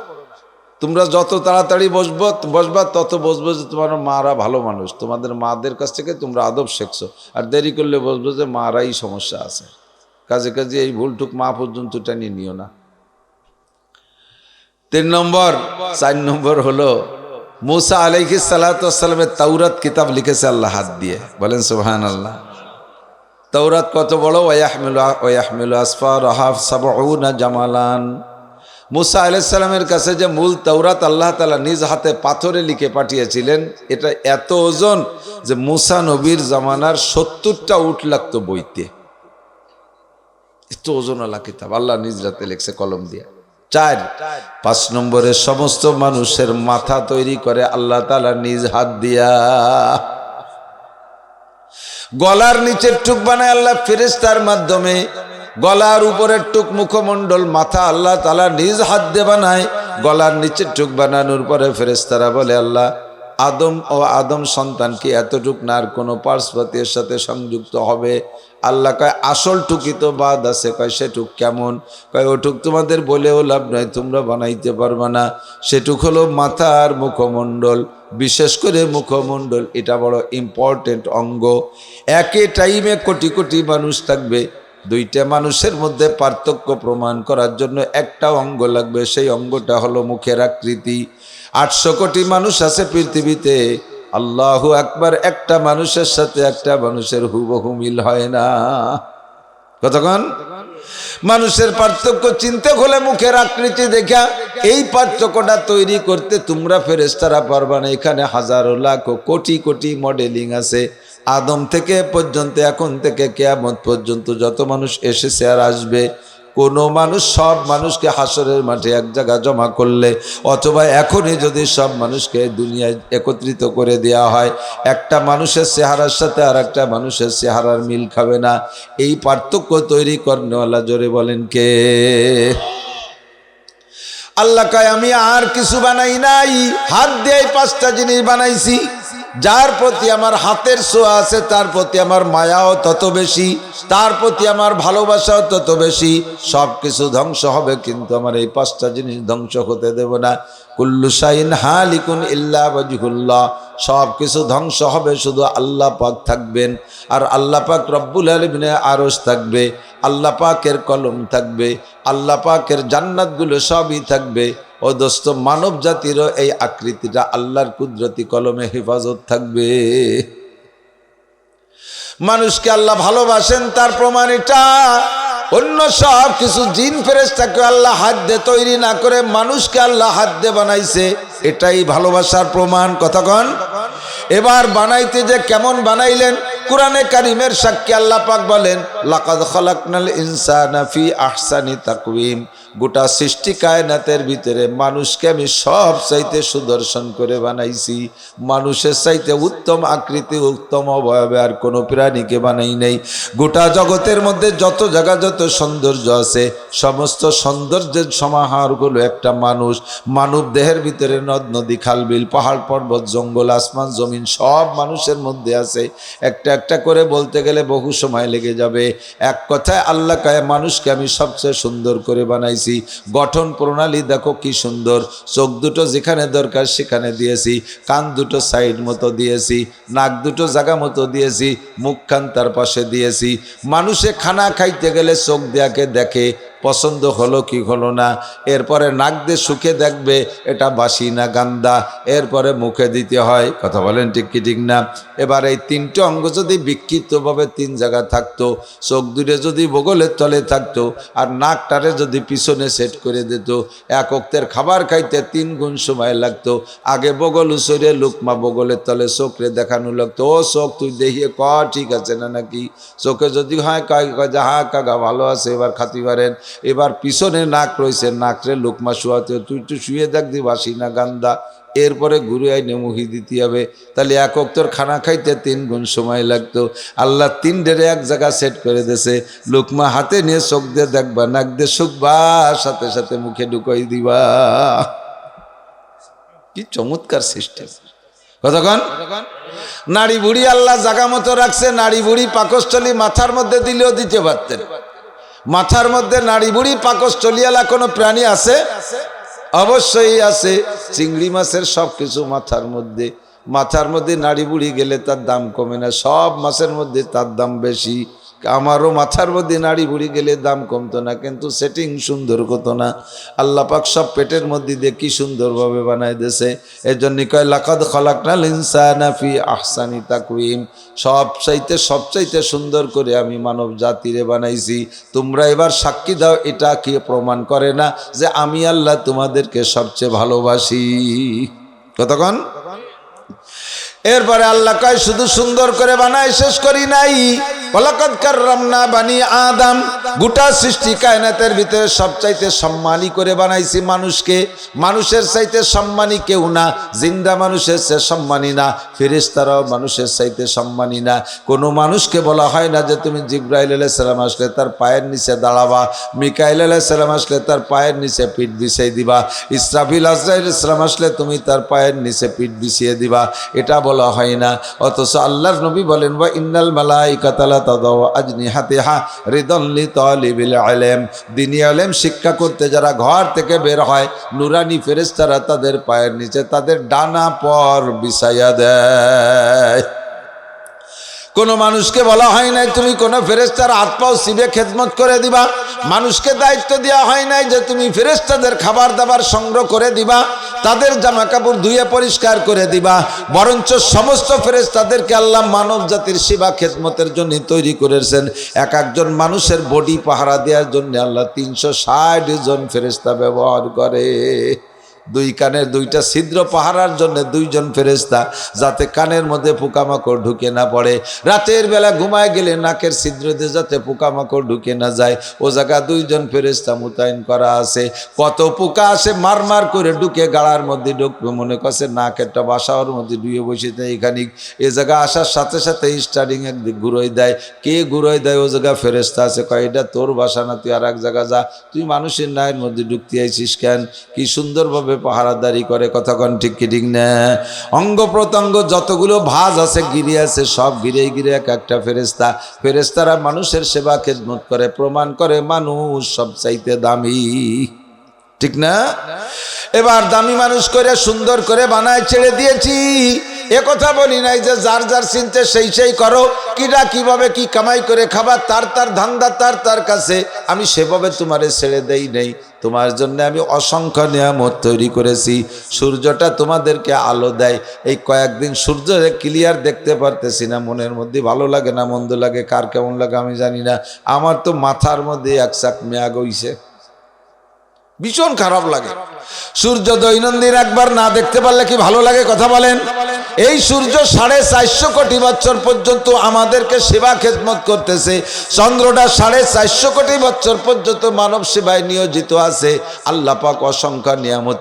তোমরা যত তাড়াতাড়ি বসবা তত বসবো যে তোমার মারা ভালো মানুষ, তোমাদের মাদের কাছ থেকে তোমরা আদব শিখছো। আর দেরি করলে বসবো যে মারাই সমস্যা আছে। কাজে কাজে এই ভুলটুক মা পর্যন্ত টানিয়ে নিও না। 3 নম্বর। 4 নম্বর হলো মুসা আলাইহিস সালাতু ওয়াস সালামের তাওরাত কিতাব লিখেছে আল্লাহ হাত দিয়ে, বলেন সুবহানাল্লাহ। তাওরাত কত বড়! ওয়াহমিলু আসফারাহা 70 জামালান। মুসা আলাইহিস সালামের কাছে যে মূল তাওরাত আল্লাহ তাআলা নিজ হাতে পাথরে লিখে পাঠিয়েছিলেন, এটা এত ওজন যে মুসা নবীর জামানার 70টা উট লাগতো বইতে। এত ওজনওয়ালা কিতাব আল্লাহ নিজ হাতে লিখছে কলম দিয়ে। 5 নম্বরে সমস্ত মানুষের মাথা তৈরি করে আল্লাহ তাআলা নিজ হাত দিয়া। গলার নিচের টুক বানায় আল্লাহ ফেরেশতার মাধ্যমে, গলার উপরের টুক মুখমণ্ডল, মাথা আল্লাহ তাআলা নিজ হাত দিয়ে বানায়। গলার নিচের টুক বানানোর পরে ফেরেশতারা বলে, আল্লাহ আদম ও আদম সন্তানকে এতটুক না আর কোনো পার্শ্বতীর সাথে সংযুক্ত হবে? আল্লাহ কয়, আসল টুকি তো বাদ আছে। কয়, সেটুক কেমন? কয়, ওটুক তোমাদের বলেও লাভ নাই, তোমরা বানাইতে পারবে না। সেটুক হলো মাথার মুখমণ্ডল, বিশেষ করে মুখমণ্ডল। এটা বড় ইম্পর্টেন্ট অঙ্গ। একই টাইমে কোটি কোটি মানুষ থাকবে, 2টা মানুষের মধ্যে পার্থক্য প্রমাণ করার জন্য একটা অঙ্গ লাগবে, সেই অঙ্গটা হলো মুখের আকৃতি। 800 কোটি মানুষ আছে পৃথিবীতে, আল্লাহু আকবার, একটা মানুষের সাথে একটা মানুষের হুবহু মিল হয় না। কতক্ষণ? মানুষের পার্থক্য চিনতে হলে মুখের আকৃতি দেখা, এই পার্থক্যটা তৈরি করতে তোমরা ফেরেশতারা পারবা না। এখানে হাজারো লাখ কোটি কোটি মডেলিং আছে। আদম থেকে পর্যন্ত, এখন থেকে কিয়ামত পর্যন্ত যত মানুষ এসেছে আর আসবে, কোনো মানুষ সব মানুষকে হাসরের মাঠে এক জায়গা জমা করলে, অথবা এখনই যদি সব মানুষকে দুনিয়ায় একত্রিত করে দেওয়া হয়, একটা মানুষের চেহারার সাথে আর একটা মানুষের চেহারার মিল খাবে না। এই পার্থক্য তৈরি করেনওয়ালা জোরে বলেন কে? আল্লাহ কয়, আমি আর কিছু বানাই নাই, হাত দিয়ে 5টা জিনিস বানাইছি। যার প্রতি আমার হাতের ছোঁয়া আছে, তার প্রতি আমার মায়াও তত বেশি, তার প্রতি আমার ভালোবাসাও তত বেশি। সব কিছু ধ্বংস হবে, কিন্তু আমার এই 5টা জিনিস ধ্বংস হতে দেব না। কুল্লু শাইইন হালিকুন ইল্লা ওয়াজহুল্লাহ। সব কিছু ধ্বংস হবে, শুধু আল্লাহ পাক থাকবেন। আর আল্লাহ পাক রব্বুল আলামিনের আরশ থাকবে, আল্লাহ পাকের কলম থাকবে, আল্লাহ পাকের জান্নাতগুলো সবই থাকবে। ও দোস্ত, মানব জাতিরও এই আকৃতিটা আল্লাহর কুদরতি কলমে হেফাজত থাকবে। মানুষকে আল্লাহ ভালোবাসেন, তার প্রমাণ এটা। অন্য সব কিছু জিন ফেরেশতাকে আল্লাহ হাত দিয়ে তৈরি না করে মানুষকে আল্লাহ হাত দিয়ে বানাইছে, এটাই ভালোবাসার প্রমাণ। কতক্ষণ? এবার বানাইতে যে কেমন বানাইলেন, কুরআনে কারীমের সাক্ষী আল্লাহ পাক বলেন, লাকাদ খালাকনাল ইনসানা ফি আহসানি তাকওয়িম গোটা সৃষ্টি কায়নাতের ভিতরে মানুষকে আমি সব চাইতে সুদর্শন করে বানাইছি। মানুষের চাইতে উত্তম আকৃতি উত্তম অবয়বে আর কোনো প্রাণীকে বানাই নাই। গোটা জগতের মধ্যে যত জায়গা যত সৌন্দর্য আছে সমস্ত সৌন্দর্যের সমাহারগুলো একটা মানুষ। মানব দেহের ভিতরে নদ নদী খাল বিল পাহাড় পর্বত জঙ্গল আসমান জমিন সব মানুষের মধ্যে আছে। একটা একটা করে বলতে গেলে বহু সময় লেগে যাবে। এক কথায় আল্লাহ কয় মানুষকে আমি সবচেয়ে সুন্দর করে বানাইছি। গঠন প্রণালী দেখো কি সুন্দর। চোখ দুটো যেখানে দরকার সেখানে দিয়েছি, কান দুটো সাইড মতো দিয়েছি, নাক দুটো জায়গা মতো দিয়েছি, মুখ খান তার পাশে দিয়েছি। মানুষে খানা খাইতে গেলে চোখ দেয়াকে দেখে পছন্দ হলো কি হলো না, এরপরে নাক দিয়ে শুকে দেখবে এটা বাসি না গান্দা, এরপরে মুখে দিতে হয়। কথা বলেন ঠিক কি ঠিক না? এবার এই তিনটে অঙ্গ যদি বিক্ষিপ্তভাবে তিন জায়গা থাকতো, চোখ দুটো যদি বগলের তলে থাকতো আর নাকটারে যদি পিছনে সেট করে দিত, এক অক্তের খাবার খাইতে 3 গুণ সময় লাগতো। আগে বগল উসরে লুকমা বগলের তলে চোখরে দেখানো লাগতো, ও চোখ তুই দেখিয়ে ক ঠিক আছে না নাকি। চোখে যদি হয় কয় হ্যাঁ কাকা ভালো আছে এবার খাতি পারেন। এবার পিছনে নাক রয়েছে, নাকরে লোকমা শুয়াতে তুই একটু শুয়ে দেখ দি বাসি না গান্দা, এরপরে ঘুরে আইনে মুহি দিতে হবে। তাহলে এক অক্তর খানা খাইতে 3 গুণ সময় লাগতো। আল্লাহ 3 ডেরে এক জায়গা সেট করে দেছে। লোকমা হাতে নিয়ে চোখ দিয়ে দেখবা, নাক দিয়ে শুকবা, সাথে সাথে মুখে ঢুকাই দিবা। কি চমৎকার সিস্টেম! কতক্ষণ নাড়ি বুড়ি আল্লাহ জাগা মতো রাখছে। নাড়ি বুড়ি পাকস্থলী মাথার মধ্যে দিলেও দিতে পারতেন। মাথার মধ্যে নাড়ি বুড়ি পাকস্থলীওয়ালা কোনো প্রাণী আছে? অবশ্যই আছে। চিংড়ি মাছের সব কিছু মাথার মধ্যে। মাথার মধ্যে নাড়ি বুড়ি গেলে তার দাম কমে না, সব মাছের মধ্যে তার দাম বেশি। আমারও মাথার মধ্যে নাড়ি বুড়ি গেলে দাম কমতো না, কিন্তু সেটিং সুন্দর হতো না। আল্লাহ পাক সব পেটের মধ্যে দিয়ে কি সুন্দরভাবে বানায় দিয়েছে। এর জন্য কয় লাকাদ খালাকনাল ইনসানা ফি আহসানি তাকওয়িম, সবচাইতে সুন্দর করে আমি মানব জাতিরে বানাইছি। তোমরা এবার সাক্ষী দাও, এটা কি প্রমাণ করে না যে আমি আল্লাহ তোমাদেরকে সবচেয়ে ভালোবাসি? কতক্ষণ? এরপরে আল্লাহ কয় শুধু সুন্দর করে বানায় শেষ করি নাই, ওয়ালাকাদ কাররামনা বানি আদম, গোটা সৃষ্টি কায়নাতের ভিতরে সবচাইতে সম্মানী করে বানাইছি মানুষকে। মানুষের চাইতে সম্মানী কেউ না, জিন্দা মানুষের চেয়ে সম্মানী না, ফেরেশতারাও মানুষের চাইতে সম্মানী না। কোনো মানুষকে বলা হয় না যে তুমি জিবরাইল আলাইহিস সালাম আসলে তার পায়ের নিচে দাঁড়াবা, মিকাইল আলাইহিস সালাম আসলে তার পায়ের নিচে পিঠ বিছিয়ে দিবা, ইসরাফিল আজরাইল আলাইহিস সালাম আসলে তুমি তার পায়ের নিচে পিঠ বিছিয়ে দিবা, এটা বলা হয় না। অথচ আল্লাহর নবী বলেন ওয়া ইন্নাল মালাইকাতা লা তাদাউ আজনিহাতিহা রিদান লিতালিবিল ইলম, দ্বীনি ইলম শিক্ষা করতে যারা ঘর থেকে বের হয়, নূরানি ফেরেশতারা তাদের পায়ের নিচে তাদের ডানা পর বিছাইয়া দেয়। কোনো মানুষকে বলা হয় নাই তুমি কোনো ফেরেশতার হাত পাও সিবে খেদমত করে দিবা। মানুষকে দায়িত্ব দেওয়া হয় নাই যে তুমি ফেরেশতাদের খাবার দাবার সংগ্রহ করে দিবা, তাদের জামা কাপড় ধুয়ে পরিষ্কার করে দিবা। বরঞ্চ সমস্ত ফেরেশতাদেরকে আল্লাহ মানব জাতির সেবা খেদমতের জন্য তৈরি করেছেন। এক একজন মানুষের বডি পাহারা দেওয়ার জন্য আল্লাহ 360 জন ফেরেশতা ব্যবহার করে। 2 কানের 2টা ছিদ্র পাহারার জন্য 2 জন ফেরেশতা, যাতে কানের মধ্যে পোকামাকড় ঢুকে না পড়ে। রাতের বেলা ঘুমায় গেলে নাকের ছিদ্র দিয়ে যাতে পোকামাকড় ঢুকে না যায়, ও জায়গা 2 জন ফেরেশতা মোতায়েন করা আছে। কত পোকা আসে মার করে ঢুকে গাড়ার মধ্যে ঢুকবে, মনে করছে নাক একটা বাসাওয়ার মধ্যে ডুয়ে বসে দেয়। এখানে এ জায়গা আসার সাথে সাথে স্টার্টিং একদিক ঘুরোই দেয়। কে ঘুরোই দেয়? ও জায়গা ফেরেশতা আছে, কয় এটা তোর বাসা না, তুই আর এক জায়গা যা, তুই মানুষের নায়ের মধ্যে ঢুকতে আইছিস কেন? কি সুন্দরভাবে পাহারাদারি করে। কতক্ষণ ঠিক কি ঠিক না? অঙ্গ প্রত্যঙ্গ যতগুলো ভাঁজ আছে গিরি আছে সব গিরে গিরে এক একটা ফেরেশতা। ফেরেশতারা মানুষের সেবা খেদমত করে, প্রমাণ করে মানুষ সবচাইতে দামি। ঠিক না? এবার দামি মানুষ করে সুন্দর করে বানায় ছেড়ে দিয়েছি। এ কথা বলি নাই যে যার যার চিনতে সেই করো, কিরা কিভাবে কি কামাই করে খাবার তার ধান্দা তার কাছে। আমি সেভাবে তোমারে ছেড়ে দেই নেই। তোমার জন্য আমি অসংখ্য নিয়ামত তৈরি করেছি। সূর্যটা তোমাদেরকে আলো দেয়। এই কয়েকদিন সূর্যের ক্লিয়ার দেখতে পারতেছি না, মনের মধ্যে ভালো লাগে না মন্দ লাগে, কার কেমন লাগে আমি জানি না। আমার তো মাথার মধ্যে এক চাক মেয়াগ হইছে। ভীষণ খারাপ লাগে। সূর্য দৈনন্দিন একবার না দেখতে পারলে কি ভালো লাগে? কথা বলেন। এই সূর্য 450 কোটি বছর পর্যন্ত আমাদেরকে সেবা খেদমত করতেছে। চন্দ্রটা 450 কোটি বছর পর্যন্ত মানব সেবায় নিয়োজিত আছে। আল্লাহ পাক অসংখ্য নিয়ামত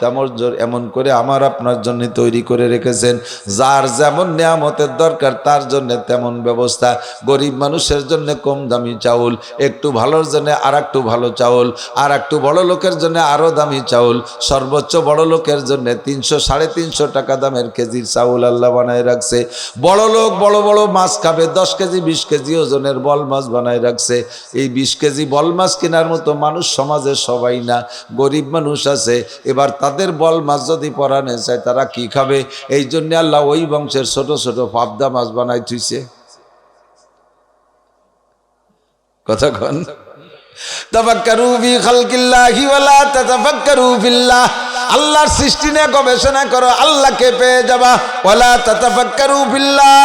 এমন করে আমার আপনার জন্য তৈরি করে রেখেছেন। যার যেমন নিয়ামতের দরকার তার জন্য তেমন ব্যবস্থা। গরিব মানুষের জন্য কম দামি চাউল, একটু ভালোর জন্য আর একটু ভালো চাউল, আর একটু বড় লোকের জন্য আরো দামি চাউল, সর্বোচ্চ বড় লোকের জন্য 300-350 টাকা দামের কেজির চাউল আল্লাহ বানায় রাখছে। বড় লোক বড় বড় মাছ খাবে, 10 কেজি 20 কেজি ওজনের বল মাছ বানায় রাখছে। এই 20 কেজি বল মাছ কেনার মতো মানুষ সমাজে সবাই না, গরিব মানুষ আছে। এবার তাদের বল মাছ যদি পরানে চায় তারা কি খাবে? এই জন্য আল্লাহ ওই বংশের ছোট ছোট পাবদা মাছ বানাই থুইছে। কথা কন। তাফাক্কারু ফি খালকিল্লাহি ওয়ালা তাতাফাক্কারু ফিল্লাহ। আল্লাহর সৃষ্টি নিয়ে গবেষণা করো, আল্লাহকে পেয়ে যাবা। ওয়ালা তাতাফাক্কারু ফিল্লাহ,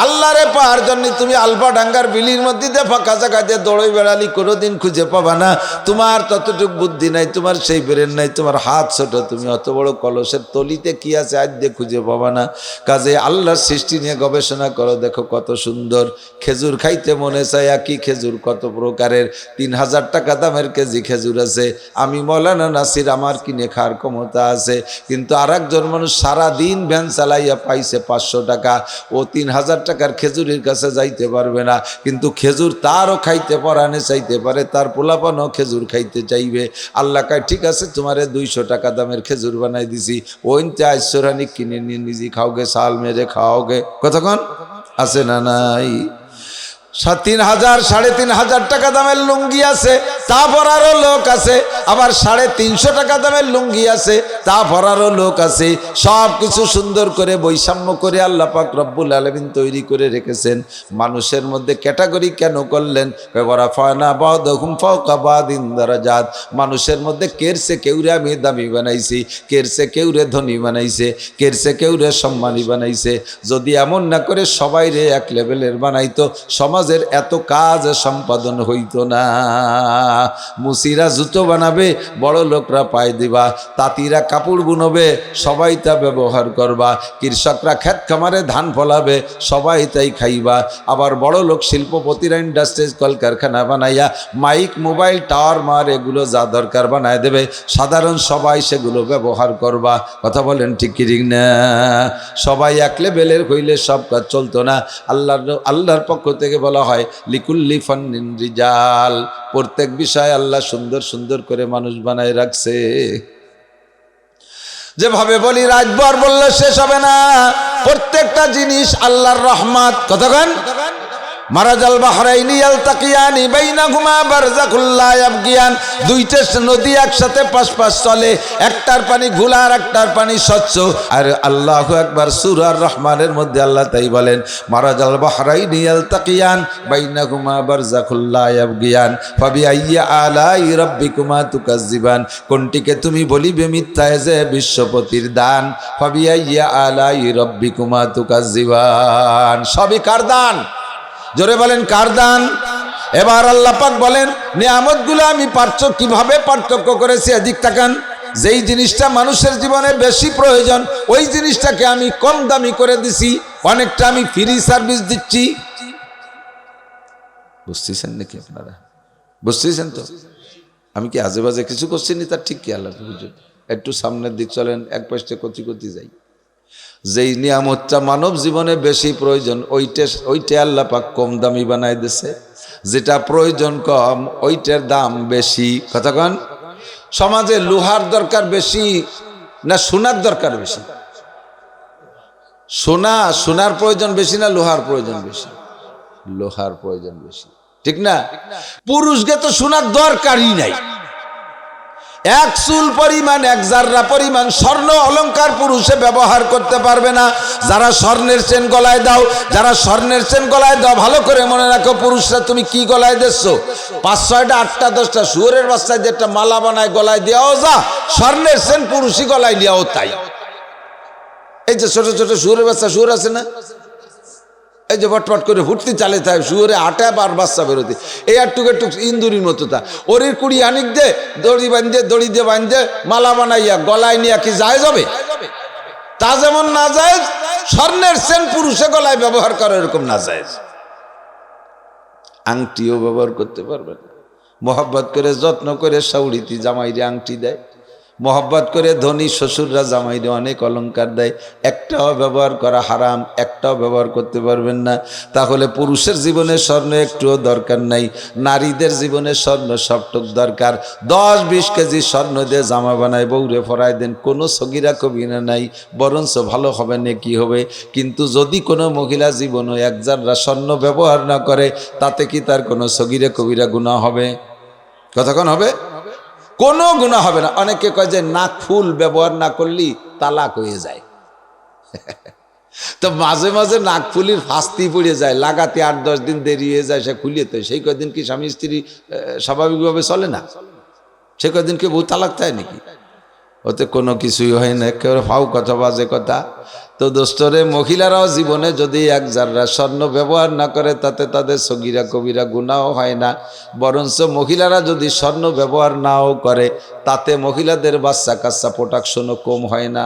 আল্লাহরে পাওয়ার জন্য তুমি আলফা ডাঙ্গার বিলির মধ্যে দিয়ে ফাঁকা জায়গাতে দৌড়ে বেড়ালি, কোনোদিন খুঁজে পাবা না। তোমার ততটুক বুদ্ধি নাই, তোমার সেই ব্রেন নাই, তোমার হাত ছোট, তুমি অত বড় কলসের তলিতে কি আছে আজ দিয়ে খুঁজে পাবা না। কাজে আল্লাহর সৃষ্টি নিয়ে গবেষণা করো, দেখো কত সুন্দর। খেজুর খাইতে মনে চায়, একই খেজুর কত প্রকারের। 3000 টাকা দামের কেজি খেজুর আছে। আমি মৌলানা নাসির, আমার কিনে খাওয়ার ক্ষমতা আছে, কিন্তু আর একজন মানুষ সারাদিন ভ্যান চালাইয়া পাইছে 500 টাকা। ও 3000 টাকার খেজুরের কাছে যাইতে পারবে না, কিন্তু খেজুর তারও খাইতে পরানে চাইতে পারে, তার পোলাপানও খেজুর খাইতে চাইবে। আল্লাহ কয় ঠিক আছে, তোমারে 200 টাকা দামের খেজুর বানাই দিছি, ওইতে আইসরানি কিনে নিয়ে নিজে খাওগে, সাল মেরে খাওগে। কতক্ষণ আছে না নাই? 3000 3500 টাকা দামের লুঙ্গি আছে, তা পরারও লোক আছে। আবার 350 টাকা দামের লুঙ্গি আছে, তা পরারও লোক আছে। সব কিছু সুন্দর করে বৈষম্য করে আল্লাহ পাক রব্বুল আলামিন তৈরি করে রেখেছেন। মানুষের মধ্যে ক্যাটাগরি কেন করলেন? ওয়ারাফানা বা'দাহুম ফাওকা বা'দিন দারাজাত। মানুষের মধ্যে কেরসে কেউরে আমি দামি বানাইছি, কেরসে কেউরে ধনী বানাইছে, কেরসে কেউরে সম্মানী বানাইছে। যদি এমন না করে সবাই রে এক লেভেলের বানাইতো, সমাজের এত কাজ সম্পাদন হইতো না। মুসিরা জুতো বানাবে, বড় লোকরা পায় দিবা। তাঁতিরা কাপড় বুনবে, সবাই তা ব্যবহার করবা। কৃষকরা ক্ষেত খামারে ধান ফলাবে, সবাই তাই খাইবা। আবার বড় লোক শিল্পপতিরা ইন্ডাস্ট্রিজ কলকারখানা বানাইয়া মাইক মোবাইল টাওয়ার মার এগুলো যা দরকার বানায় দেবে, সাধারণ সবাই সেগুলো ব্যবহার করবা। কথা বলেন ঠিক কি ঠিক না? সবাই এক লেভেলের হইলে সব কাজ চলতো না। আল্লাহর পক্ষ থেকে বলা হয় লিকুল্লি ফান্নিন রিজাল। প্রত্যেক বিষয় আল্লাহ সুন্দর সুন্দর করে মানুষ বানায় রাখছে। যেভাবে বলি রাতভর বললে শেষ হবে না। প্রত্যেকটা জিনিস আল্লাহর রহমত। কতক্ষণ? মারাজাল বাহরাইনি ইয়ালতাকিয়ানি বাইনাহুমা বারযাকুল লা ইয়াবগিয়ান। দুইটা নদী একসাথে পাশ চলে, একটার পানি ঘোলা আর একটার পানি স্বচ্ছ। আর আল্লাহু আকবার, সূরা রহমানের মধ্যে আল্লাহ তাই বলেন মারাজাল বাহরাইনি ইয়ালতাকিয়ান বাইনাহুমা বারযাকুল লা ইয়াবগিয়ান ফাবিআইয়ি আলাই রাব্বিকুমা তুকাজ্জিবান। কোনটিকে তুমি বলিবে মিথ্যা যে বিশ্বপতির দান। ফাবিআইয়ি আলাই রাব্বিকুমা তুকাজ্জিবান। সবই কার দান? জোরে বলেন কার দান? এবার আল্লাহ পাক বলেন নিয়ামতগুলো আমি কিভাবে পার্থক্য করেছি। এদিক তাকান। যেই জিনিসটা মানুষের জীবনে বেশি প্রয়োজন, ওই জিনিসটাকে আমি কম দামি করে দিছি, অনেকটা আমি ফ্রি সার্ভিস দিচ্ছি। বুঝতেছেন নাকি আপনারা? বুঝতেছেন তো? আমি কি আজে বাজে কিছু করছি নি? তার ঠিক কি আল্লাহ বুঝুন। একটু সামনের দিক চলেন, এক পাশে কচি যাই। যেই নিয়ামতটা মানব জীবনে বেশি প্রয়োজন, ওইটা আল্লাহ পাক কম দামি বানায় দিছে। যেটা প্রয়োজন কম, ওইটার দাম বেশি। কতক্ষণ? সমাজে লোহার দরকার বেশি না সোনার দরকার বেশি? সোনার প্রয়োজন বেশি না লোহার প্রয়োজন বেশি? লোহার প্রয়োজন বেশি, ঠিক না? পুরুষকে তো সোনার দরকারই নাই। এক চুল পরিমাণ, এক জাররা পরিমাণ স্বর্ণ অলংকার পুরুষে ব্যবহার করতে পারবে না। যারা স্বর্ণের চেন গলায় দাও, যারা স্বর্ণের চেন গলায় দাও, ভালো করে মনে রাখো, পুরুষরা তুমি কি গলায় দিচ্ছ? 5, 6টা 8টা 10টা শুয়োরের বাচ্চায় যেটা মালা বানায় গলায় দেওয়াও যা, স্বর্ণের চেন পুরুষই গলায় দেওয়াও তাই। এই যে ছোট ছোট শুয়োরের বাচ্চা, শুয়োর আছে না? এই যে বটপট করে ফুটতে চালে থাকে শুয়োরে আটা আর বাচ্চা বেরোতে এই একটুক একটু ইন্দুরির মতো তা ওরির কুড়ি আনিক দে দড়ি দিয়ে বাঁধে মালা বানাইয়া গলায় নিয়ে কি যায় যাবে? তা যেমন না যায়, স্বর্ণের চেন পুরুষে গলায় ব্যবহার করে এরকম না যায়। আংটিও ব্যবহার করতে পারবেন। মোহাব্বত করে যত্ন করে শাউরিতি জামাইরে আংটি দেয়, মোহাব্বত করে ধনী শ্বশুররা জামাইরে অনেক অলংকার দেয়, একটাও ব্যবহার করা হারাম, একটাও ব্যবহার করতে পারবেন না। তাহলে পুরুষের জীবনে স্বর্ণ একটুও দরকার নাই, নারীদের জীবনে স্বর্ণ সবটুক দরকার। 10-20 কেজি স্বর্ণ দিয়ে জামা বানায় বউরে ফরাই দেন, কোনো সগিরা কবিরা নাই, বরঞ্চ ভালো হবে না কি হবে। কিন্তু যদি কোনো মহিলা জীবনে 1 জাররা স্বর্ণ ব্যবহার না করে, তাতে কি তার কোনো সগিরা কবিরা গুনাহ হবে? কতক্ষণ হবে? কোনো গুনাহ হবে না। অনেকে কয় যে নাক ফুল ব্যবহার না করলেই তালাক হয়ে যায়। তো মাঝে মাঝে নাক ফুলির ফাস্তি পড়ে যায়, লাগাতে 8-10 দিন দেরি হয়ে যায়, সে খুলিয়ে তো সেই কয়দিন কি স্বামী স্ত্রী স্বাভাবিকভাবে চলে না? সে কয়দিন কি বউ তালাক চায় নাকি? ওতে কোনো কিছুই হয় না, একেবারে ফাউ কথা, বাজে কথা। তো দোস্তরে, মহিলারাও জীবনে যদি 1 জাররা স্বর্ণ ব্যবহার না করে, তাতে তাদের সগিরা কবিরা গুনাহ হয় না। বরঞ্চ মহিলারা যদি স্বর্ণ ব্যবহার নাও করে, তাতে মহিলাদের বাচ্চা কাচ্চা প্রোটেকশনও কম হয় না।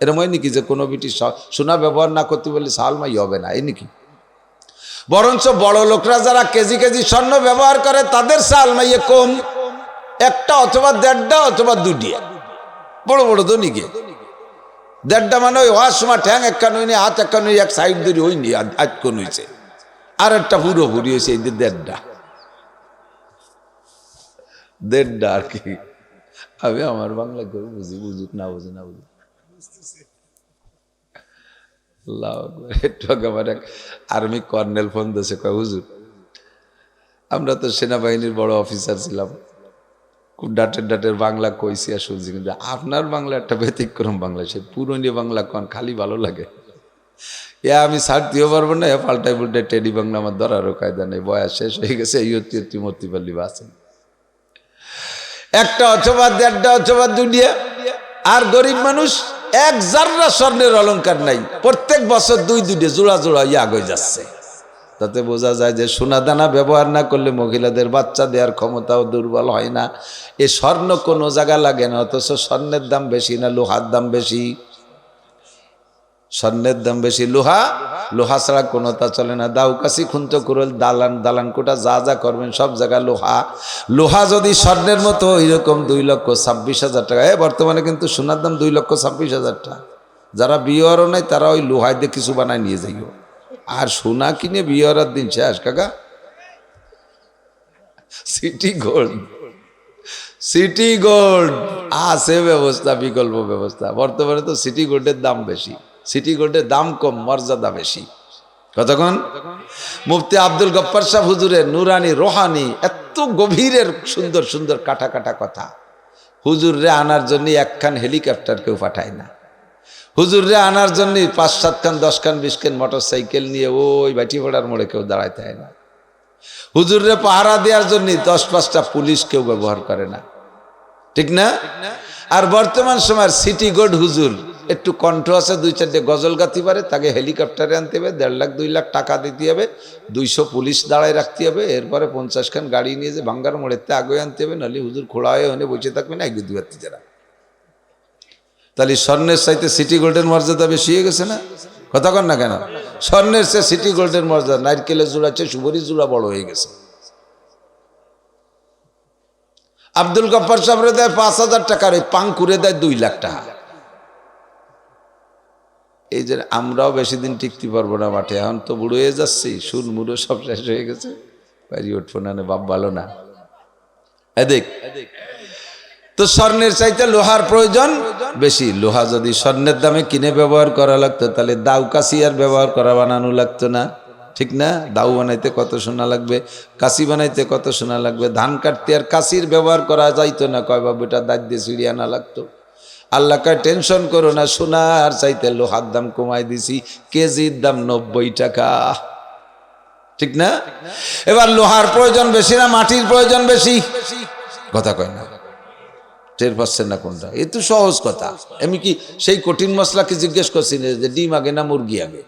এরম হয় নাকি যে কোনো বিটি সোনা ব্যবহার না করতে বলে সালমাই হবে না, এই নাকি? বরঞ্চ বড় লোকরা যারা কেজি কেজি স্বর্ণ ব্যবহার করে, তাদের সালমাইয়ে কম, 1টা অথবা 1.5টা অথবা 2টিয়া। বড় বড় ধনীকে 1.5টা মানে ওই হওয়ার সময় ঠ্যাং একটা নইনি, হাত একটা নই, এক সাইড ধরে হইনি, আজ কোন হয়েছে, আর একটা পুরোপুরি হয়েছে। এই 1.5টা আর কি। আমি আমার বাংলা করে বুঝি, বুঝুক না বুঝি না বুঝি। একটু আগে আমার এক আর্মি কর্নেল ফোন দিয়েছে, কয় হুজুর আমরা তো সেনাবাহিনীর বড় অফিসার ছিলাম, খুব ডাটের বাংলা কইছি আর শুনছি, কিন্তু আপনার বাংলা একটা ব্যতিক্রম বাংলা, সে পুরনো বাংলা কন খালি ভালো লাগে। আমি ছাড়তেও পারবো না, পাল্টাই পুল্টাই টেডি বাংলা আমার ধরারও কায়দা নেই, বয়স শেষ হয়ে গেছে, এই মূর্তি পাল্লি বাসেন। 1টা অথবা 1.5টা অথবা 2টিয়া। আর গরিব মানুষ 1 জাররা স্বর্ণের অলংকার নাই, প্রত্যেক বছর 2-2 জোড়া জোড়া আগে যাচ্ছে। তাতে বোঝা যায় যে সোনা দানা ব্যবহার না করলে মহিলাদের বাচ্চা দেওয়ার ক্ষমতাও দুর্বল হয় না। এ স্বর্ণ কোনো জায়গা লাগে না, অথচ স্বর্ণের দাম বেশি না লোহার দাম বেশি? স্বর্ণের দাম বেশি। লোহা ছাড়া কোনোটা চলে না। দাউকাশি খুন্ত কুরল দালান কোটা যা যা করবেন সব জায়গা লোহা যদি স্বর্ণের মতো এরকম 2,26,000 টাকা। বর্তমানে কিন্তু সোনার দাম 2,26,000 টাকা। যারা বিয়েরও নাই তারা ওই লোহায় দিয়ে কিছু বানায় নিয়ে যাইও, আর সোনা কিনে বিয়ের দিন শেষ কাকা। সিটি গোল্ড আছে ব্যবস্থা, বিকল্প ব্যবস্থা। বর্তমানে তো সিটি গোল্ডের দাম বেশি, সিটি গোল্ডের দাম কম, মর্যাদা বেশি। কতক্ষণ? মুফতি আব্দুল গফফার সাহেব হুজুরের নুরানি রোহানি এত গভীরের সুন্দর সুন্দর কাটা কাটা কথা। হুজুররে আনার জন্য 1 খান হেলিকপ্টার কেউ পাঠায় না, হুজুররে আনার জন্য 5-7 খান 10 খান 20 খান মোটরসাইকেল নিয়ে ওই বাটিপাড়ার মোড়ে কেউ দাঁড়াইতে হয় না। হুজুররে পাহারা দেওয়ার জন্য 10-5টা পুলিশ কেউ ব্যবহার করে না, ঠিক না? আর বর্তমান সময়ের সিটি গোল্ড হুজুর একটু কণ্ঠ আছে, 2-4টে গজল গাতি পারে, তাকে হেলিকপ্টারে আনতে হবে, 1.5 লাখ 2 লাখ টাকা দিতে হবে, 200 পুলিশ দাঁড়ায় রাখতে হবে, এরপরে 50 খান গাড়ি নিয়ে যে ভাঙ্গার মোড়েতে আগে আনতে হবে, নাহলে হুজুর খোড়া হয়ে বসে থাকবে না, এগুলো দুয়ার্তি যারা। তাহলে স্বর্ণের চাইতে সিটি গোল্ডের মর্যাদা বেশি হয়ে গেছে না? কথা কন না কেন? স্বর্ণের চেয়ে সিটি গোল্ডের মর্যাদা, নারকেলের জোড়া চেয়ে সুবরি জোড়া বড় হয়ে গেছে। আব্দুল গফফার সাহেবরে দেয় 5,000 টাকার, ওই পাঙ্কুরে দেয় 2 লাখ টাকা। এই যে আমরাও বেশি দিন টিকতে পারবো না মাঠে, এখন তো বুড়ো হয়ে যাচ্ছি, সুর মুড়ো সব শেষ হয়ে গেছে, বাড়ি উঠবো না, বাপ ভালো না। এদিক তো স্বর্ণের চাইতে লোহার প্রয়োজন বেশি। লোহা যদি স্বর্ণের দামে কিনে ব্যবহার করা লাগতো, তাহলে দাউ কাশি আর ব্যবহার করা বানানো লাগতো না, ঠিক না? দাউ বানাইতে কত সোনা লাগবে, কাশি বানাইতে কত সোনা লাগবে, ধান কাটতে আর কাশির ব্যবহার করা যাইতো না, কয় বাবুটা দাঁত দিয়ে ছিঁড়িয়ে আনা লাগতো। আল্লাহ কয় টেনশন করো না, সোনার চাইতে লোহার দাম কমাই দিছি, কেজির দাম 90 টাকা, ঠিক না? এবার লোহার প্রয়োজন বেশি না মাটির প্রয়োজন বেশি? কথা কয় না, টের পাচ্ছেন না কোনটা? এ তো সহজ কথা। আমি কি সেই কঠিন মশলাকে জিজ্ঞেস করছি না যে ডিম আগে না মুরগি আগে?